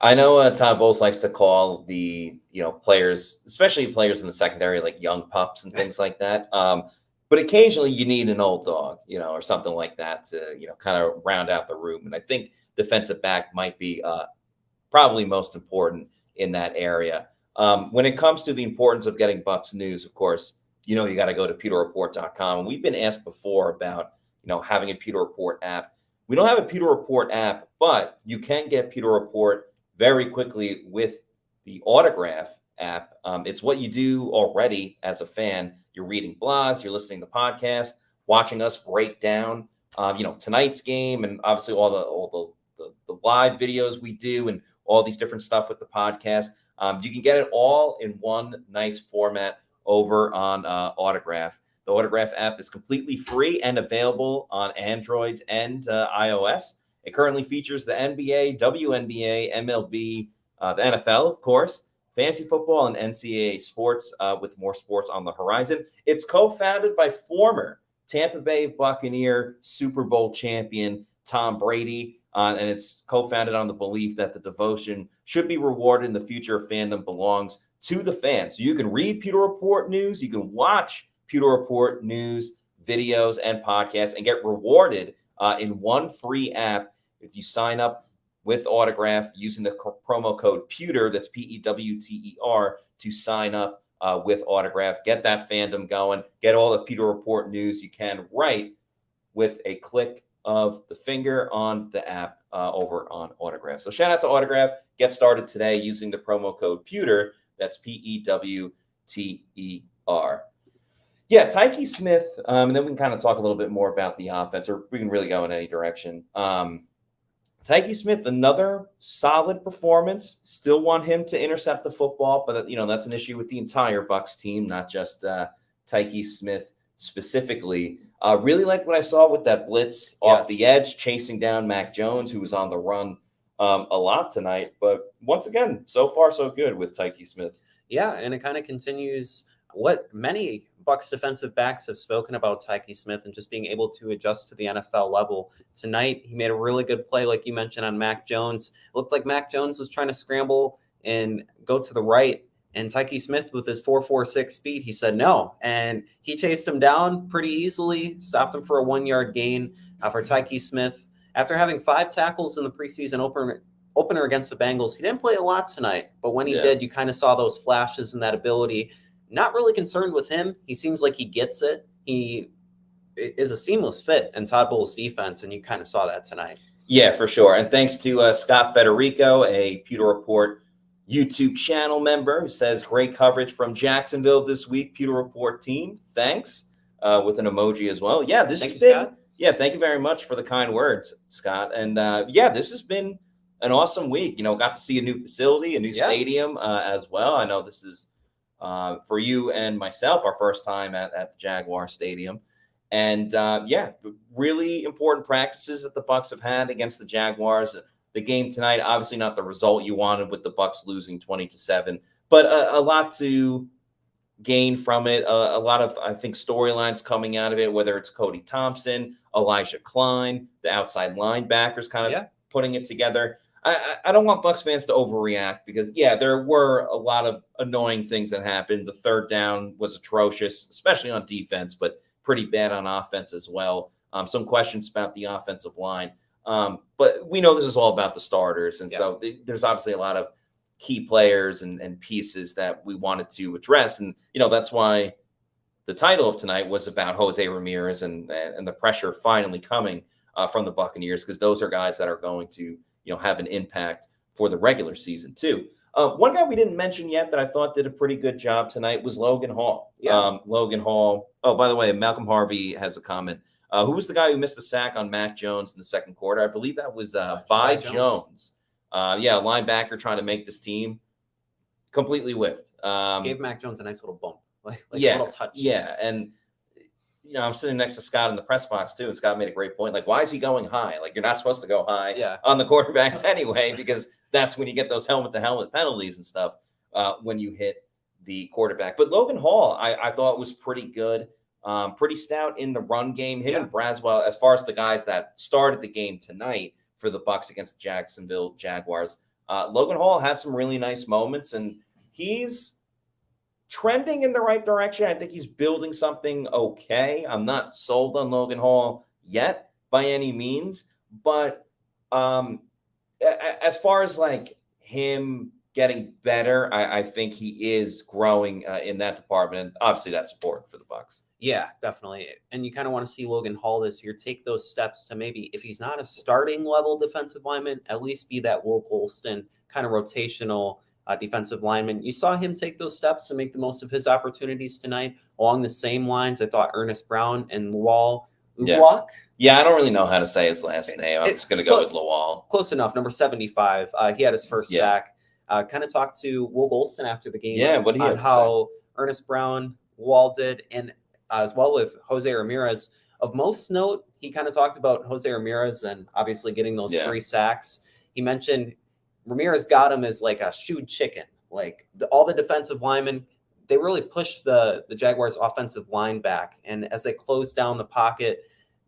I know Todd Bowles likes to call the players, especially players in the secondary, like young pups and things like that. But occasionally you need an old dog, or something like that to kind of round out the room. And I think defensive back might be probably most important in that area. When it comes to the importance of getting Bucs news, of course, you got to go to pewterreport.com. And we've been asked before about having a Pewter Report app. We don't have a Pewter Report app, but you can get Pewter Report very quickly with the Autograph app. It's what you do already as a fan. You're reading blogs, you're listening to podcasts, watching us break down, tonight's game, and obviously all the live videos we do, and all these different stuff with the podcast. You can get it all in one nice format over on Autograph. The Autograph app is completely free and available on Android and iOS. It currently features the NBA, WNBA, MLB, the NFL, of course, fantasy football, and NCAA sports, with more sports on the horizon. It's co-founded by former Tampa Bay Buccaneer Super Bowl champion Tom Brady, and it's co-founded on the belief that the devotion should be rewarded and the future of fandom belongs to the fans. So you can read Pewter Report news, you can watch Pewter Report news, videos, and podcasts, and get rewarded in one free app if you sign up with Autograph using the promo code Pewter, that's PEWTER, to sign up with Autograph. Get that fandom going. Get all the Pewter Report news you can right with a click of the finger on the app over on Autograph. So shout out to Autograph. Get started today using the promo code Pewter. That's PEWTER. Yeah, Tyke Smith, and then we can kind of talk a little bit more about the offense, or we can really go in any direction. Tyke Smith, another solid performance. Still want him to intercept the football, but that's an issue with the entire Bucs team, not just Tyke Smith specifically. Really like what I saw with that blitz off the edge, chasing down Mac Jones, who was on the run a lot tonight. But once again, so far so good with Tyke Smith. Yeah, and it kind of continues what many Bucs defensive backs have spoken about Tyke Smith, and just being able to adjust to the NFL level. Tonight, he made a really good play, like you mentioned, on Mac Jones. It looked like Mac Jones was trying to scramble and go to the right, and Tyke Smith, with his 4.46 speed, he said no, and he chased him down pretty easily, stopped him for a 1-yard gain for Tyke Smith. After having 5 tackles in the preseason opener against the Bengals, he didn't play a lot tonight, but when he did, you kind of saw those flashes and that ability. Not really concerned with him. He seems like he gets it. He is a seamless fit in Todd Bowles' defense, and you kind of saw that tonight. Yeah, for sure. And thanks to Scott Federico, a Pewter Report, YouTube channel member who says, great coverage from Jacksonville this week, Pewter Report team. Thanks. With an emoji as well. Yeah, this has been, Scott. Yeah, thank you very much for the kind words, Scott. And this has been an awesome week. Got to see a new facility, a new stadium as well. I know this is for you and myself our first time at the Jaguar Stadium. And really important practices that the Bucs have had against the Jaguars. The game tonight, obviously not the result you wanted with the Bucs losing 20-7, but a lot to gain from it. A lot of, I think, storylines coming out of it, whether it's Cody Thompson, Elijah Klein, the outside linebackers kind of putting it together. I don't want Bucs fans to overreact because, there were a lot of annoying things that happened. The third down was atrocious, especially on defense, but pretty bad on offense as well. Some questions about the offensive line. But we know this is all about the starters. And so there's obviously a lot of key players and pieces that we wanted to address. And, that's why the title of tonight was about Jose Ramirez and the pressure finally coming from the Buccaneers, because those are guys that are going to, have an impact for the regular season too. One guy we didn't mention yet that I thought did a pretty good job tonight was Logan Hall. Logan Hall. Oh, by the way, Malcolm Harvey has a comment. Who was the guy who missed the sack on Mac Jones in the second quarter? I believe that was Vi Jones. Linebacker trying to make this team completely whiffed. Gave Mac Jones a nice little bump, like a little touch. Yeah, and I'm sitting next to Scott in the press box too, and Scott made a great point. Like, why is he going high? Like, you're not supposed to go high on the quarterbacks anyway, because that's when you get those helmet-to-helmet penalties and stuff when you hit the quarterback. But Logan Hall, I thought was pretty good. Pretty stout in the run game. Him and Braswell, as far as the guys that started the game tonight for the Bucs against the Jacksonville Jaguars, Logan Hall had some really nice moments, and he's trending in the right direction. I think he's building something okay. I'm not sold on Logan Hall yet by any means, but as far as like him getting better, I think he is growing in that department, and obviously that's important for the Bucs. Yeah, definitely. And you kind of want to see Logan Hall this year take those steps to maybe, if he's not a starting level defensive lineman, at least be that Will Golston kind of rotational defensive lineman. You saw him take those steps to make the most of his opportunities tonight. Along the same lines, I thought Ernest Brown and Lawal Uguak. Yeah, I don't really know how to say his last name. I'm just going to go with Lawal. Close enough. Number 75. He had his first sack. Kind of talked to Will Golston after the game on how Ernest Brown, Lawal did, and as well with Jose Ramirez. Of most note, he kind of talked about Jose Ramirez and obviously getting those 3 sacks. He mentioned Ramirez got him as like a shooed chicken. Like all the defensive linemen, they really pushed the Jaguars' offensive line back. And as they closed down the pocket,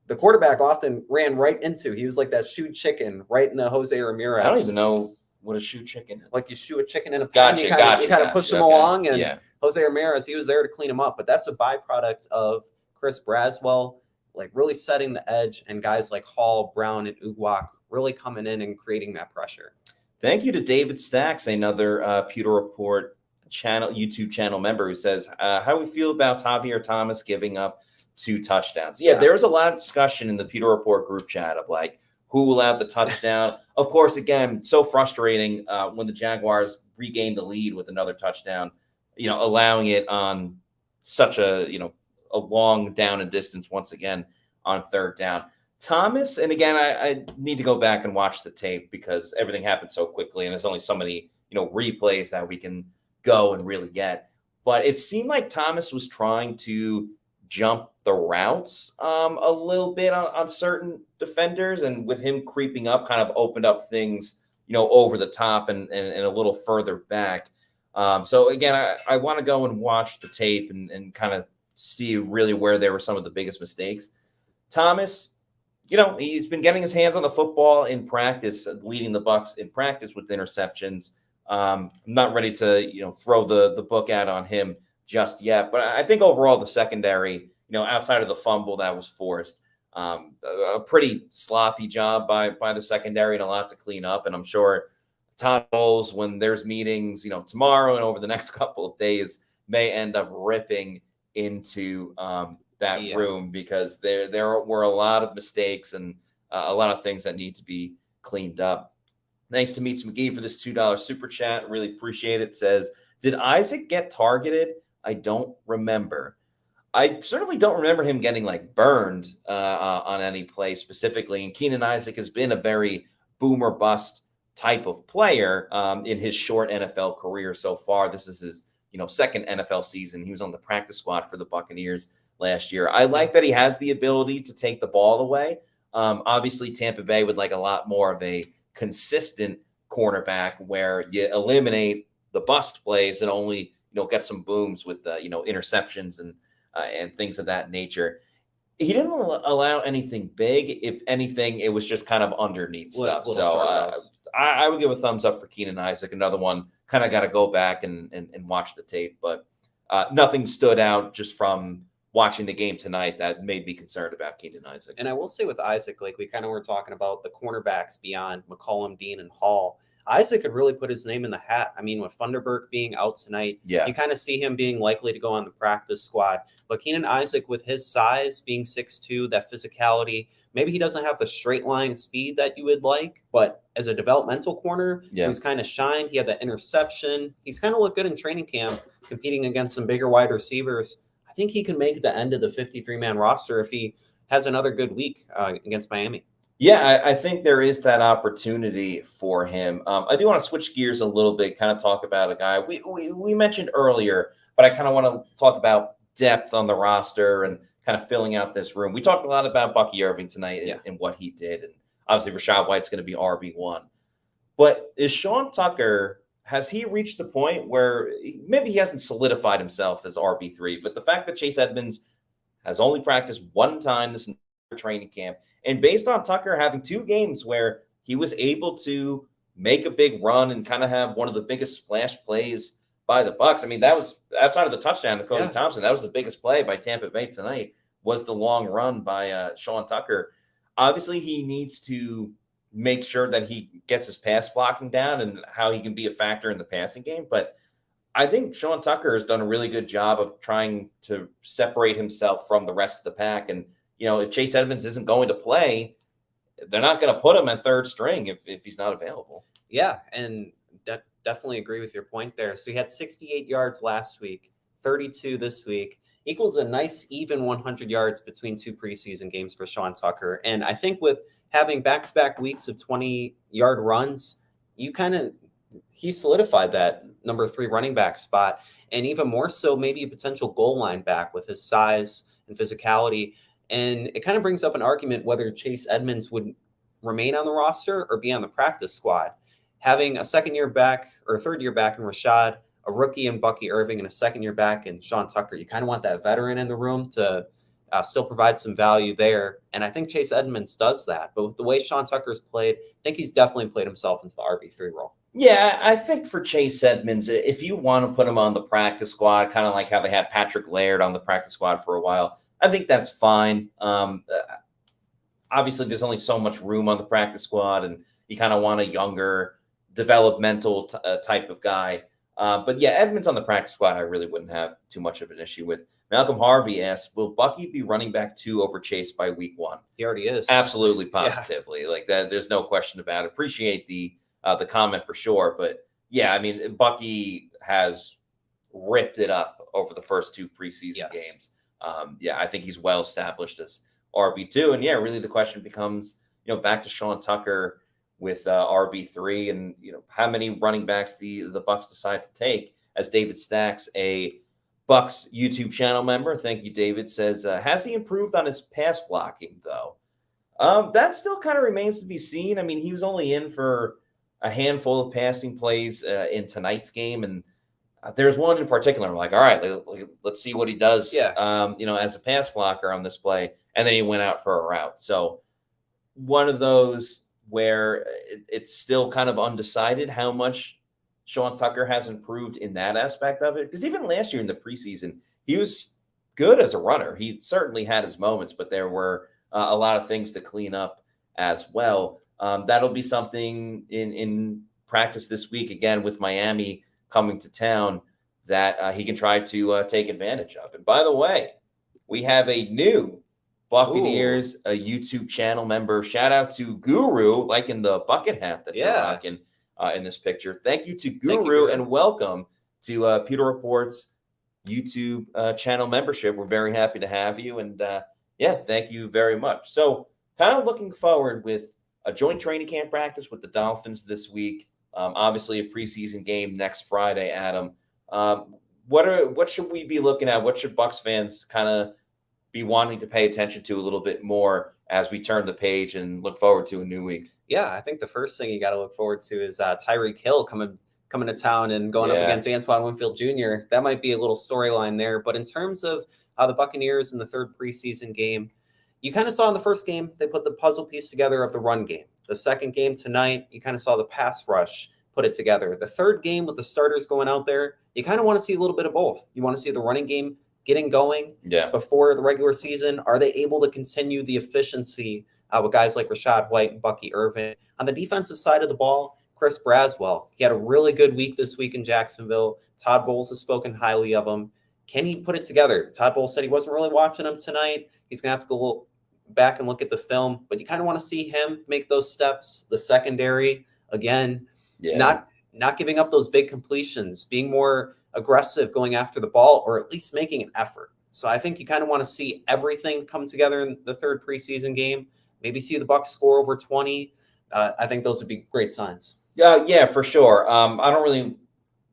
the quarterback often ran right into. He was like that shooed chicken right in the Jose Ramirez. I don't even know what a shoe chicken is. Like you shoe a chicken in a pan. You kind of push him along, and Jose Ramirez, he was there to clean him up. But that's a byproduct of Chris Braswell, like really setting the edge, and guys like Hall, Brown, and Uguak really coming in and creating that pressure. Thank you to David Stacks, another Pewter Report YouTube channel member, who says, how do we feel about Javier Thomas giving up 2 touchdowns? There was a lot of discussion in the Pewter Report group chat of like, who allowed the touchdown? Of course, again, so frustrating when the Jaguars regained the lead with another touchdown, allowing it on such a long down and distance once again on third down. Thomas, and again, I need to go back and watch the tape because everything happened so quickly, and there's only so many, replays that we can go and really get. But it seemed like Thomas was trying to jump the routes a little bit on certain defenders, and with him creeping up, kind of opened up things, over the top and a little further back. So again, I want to go and watch the tape and kind of see really where there were some of the biggest mistakes. Thomas, he's been getting his hands on the football in practice, leading the Bucs in practice with interceptions. I'm not ready to, throw the book out on him just yet, but I think overall the secondary, outside of the fumble that was forced, a pretty sloppy job by the secondary and a lot to clean up. And I'm sure Todd Bowles, when there's meetings, tomorrow and over the next couple of days, may end up ripping into that room, because there were a lot of mistakes and a lot of things that need to be cleaned up. Thanks to Meets McGee for this $2 super chat. Really appreciate it. Says, did Isaac get targeted? I don't remember. I certainly don't remember him getting like burned on any play specifically. And Keenan Isaac has been a very boom or bust type of player in his short NFL career so far. This is his second NFL season. He was on the practice squad for the Buccaneers last year. I like that he has the ability to take the ball away. Obviously, Tampa Bay would like a lot more of a consistent cornerback where you eliminate the bust plays and only get some booms with interceptions and things of that nature. He didn't allow anything big. If anything, it was just kind of underneath stuff. So I would give a thumbs up for Keenan Isaac. Another one, kind of got to go back and watch the tape, but nothing stood out just from watching the game tonight that made me concerned about Keenan Isaac. And I will say with Isaac, like we kind of were talking about the cornerbacks beyond McCollum, Dean, and Hall. Isaac could really put his name in the hat. I mean, with Funderburk being out tonight, you kind of see him being likely to go on the practice squad. But Keenan Isaac, with his size, being 6'2", that physicality, maybe he doesn't have the straight line speed that you would like, but as a developmental corner, he's kind of shined. He had that interception. He's kind of looked good in training camp, competing against some bigger wide receivers. I think he can make the end of the 53-man roster if he has another good week against Miami. Yeah, I think there is that opportunity for him. I do want to switch gears a little bit, kind of talk about a guy we mentioned earlier, but I kind of want to talk about depth on the roster and kind of filling out this room. We talked a lot about Bucky Irving tonight and what he did, and obviously Rachaad White's going to be RB1. But is Sean Tucker, has he reached the point where maybe he hasn't solidified himself as RB3, but the fact that Chase Edmonds has only practiced one time this entire training camp, and based on Tucker having 2 games where he was able to make a big run and kind of have one of the biggest splash plays by the Bucs. I mean, that was outside of the touchdown to Cody Thompson. That was the biggest play by Tampa Bay tonight, was the long run by Sean Tucker. Obviously, he needs to make sure that he gets his pass blocking down and how he can be a factor in the passing game. But I think Sean Tucker has done a really good job of trying to separate himself from the rest of the pack. And if Chase Edmonds isn't going to play, they're not going to put him at third string if he's not available. Yeah, and definitely agree with your point there. So he had 68 yards last week, 32 this week, equals a nice even 100 yards between 2 preseason games for Sean Tucker. And I think with having back-to-back weeks of 20-yard runs, he solidified that number 3 running back spot, and even more so maybe a potential goal line back with his size and physicality. And it kind of brings up an argument whether Chase Edmonds would remain on the roster or be on the practice squad. Having a second-year back or third-year back in Rachaad, a rookie in Bucky Irving, and a second-year back in Sean Tucker, you kind of want that veteran in the room to still provide some value there. And I think Chase Edmonds does that. But with the way Sean Tucker's played, I think he's definitely played himself into the RB3 role. Yeah, I think for Chase Edmonds, if you want to put him on the practice squad, kind of like how they had Patrick Laird on the practice squad for a while, I think that's fine. Obviously, there's only so much room on the practice squad, and you kind of want a younger, developmental type of guy. But yeah, Edmonds on the practice squad, I really wouldn't have too much of an issue with. Malcolm Harvey asks, will Bucky be running back 2 over Chase by week 1? He already is. Absolutely, positively. Like that, there's no question about it. Appreciate the comment for sure. But yeah, I mean, Bucky has ripped it up over the first 2 preseason games. I think he's well established as RB2. And yeah, really the question becomes, back to Sean Tucker with RB3 and, how many running backs the Bucs decide to take. As David Stacks, a Bucs YouTube channel member, thank you, David, says, has he improved on his pass blocking, though? That still kind of remains to be seen. I mean, he was only in for a handful of passing plays in tonight's game, and there's one in particular. I'm like, all right, let's see what he does, as a pass blocker on this play. And then he went out for a route. So one of those where it's still kind of undecided how much Sean Tucker has improved in that aspect of it. Because even last year in the preseason, he was good as a runner. He certainly had his moments, but there were a lot of things to clean up as well. That'll be something in practice this week, again, with Miami coming to town, that he can try to take advantage of. And by the way, we have a new Buccaneers, a YouTube channel member. Shout out to Guru, like in the bucket hat that you're rocking in this picture. Thank you to Guru, and welcome to Pewter Report's YouTube channel membership. We're very happy to have you. And thank you very much. So kind of looking forward with a joint training camp practice with the Dolphins this week. Obviously a preseason game next Friday, Adam. What should we be looking at? What should Bucs fans kind of be wanting to pay attention to a little bit more as we turn the page and look forward to a new week? Yeah, I think the first thing you got to look forward to is Tyreek Hill coming to town and going up against Antoine Winfield Jr. That might be a little storyline there. But in terms of the Buccaneers in the third preseason game, you kind of saw in the first game, they put the puzzle piece together of the run game. The second game tonight, you kind of saw the pass rush put it together. The third game with the starters going out there, you kind of want to see a little bit of both. You want to see the running game getting going before the regular season. Are they able to continue the efficiency with guys like Rachaad White and Bucky Irving? On the defensive side of the ball, Chris Braswell, he had a really good week this week in Jacksonville. Todd Bowles has spoken highly of him. Can he put it together? Todd Bowles said he wasn't really watching him tonight. He's going to have to go back and look at the film, but you kind of want to see him make those steps. The secondary, again, not giving up those big completions, being more aggressive going after the ball, or at least making an effort. So I think you kind of want to see everything come together in the third preseason game. Maybe see the Bucs score over 20. I think those would be great signs. Yeah, for sure. I don't really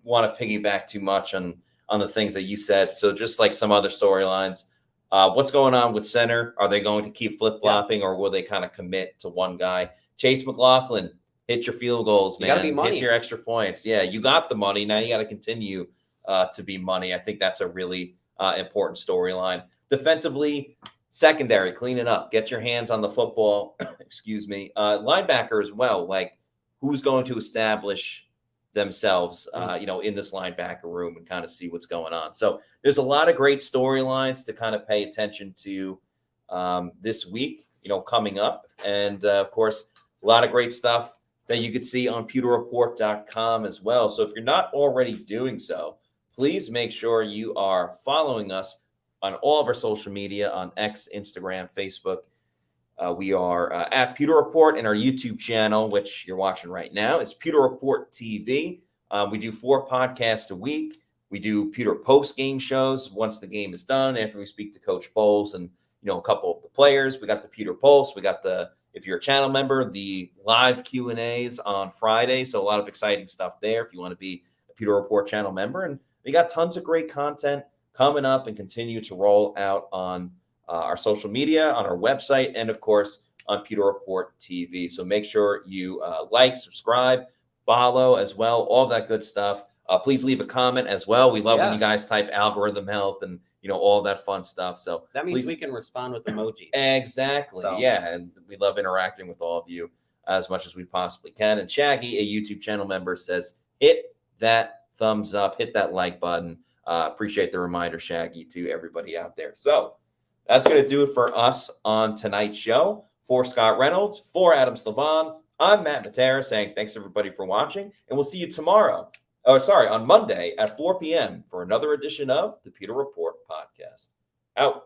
want to piggyback too much on the things that you said. So just like some other storylines, what's going on with center? Are they going to keep flip-flopping or will they kind of commit to one guy? Chase McLaughlin, hit your field goals, man. You gotta be money. Hit your extra points. Yeah, you got the money. Now you got to continue to be money. I think that's a really important storyline. Defensively, secondary, clean it up. Get your hands on the football. Excuse me. Linebacker as well. Like, who's going to establish themselves, in this linebacker room and kind of see what's going on. So there's a lot of great storylines to kind of pay attention to this week, coming up. And of course, a lot of great stuff that you could see on pewterreport.com as well. So if you're not already doing so, please make sure you are following us on all of our social media on X, Instagram, Facebook. We are at Pewter Report, and our YouTube channel, which you're watching right now, is Pewter Report TV. We do 4 podcasts a week. We do Pewter post-game shows once the game is done, after we speak to Coach Bowles and, a couple of the players. We got the Pewter Pulse. We got if you're a channel member, the live Q&As on Friday. So a lot of exciting stuff there if you want to be a Pewter Report channel member. And we got tons of great content coming up and continue to roll out on our social media, on our website, and of course on Pewter Report TV. So make sure you like, subscribe, follow as well, all that good stuff. Please leave a comment as well. We love when you guys type algorithm help and all that fun stuff. So that means we can respond with emojis. Exactly. So. Yeah, and we love interacting with all of you as much as we possibly can. And Shaggy, a YouTube channel member, says hit that thumbs up, hit that like button. Appreciate the reminder, Shaggy, to everybody out there. So that's going to do it for us on tonight's show. For Scott Reynolds, for Adam Slavon, I'm Matt Matera saying thanks, everybody, for watching. And we'll see you on Monday at 4 p.m. for another edition of the Pewter Report podcast. Out.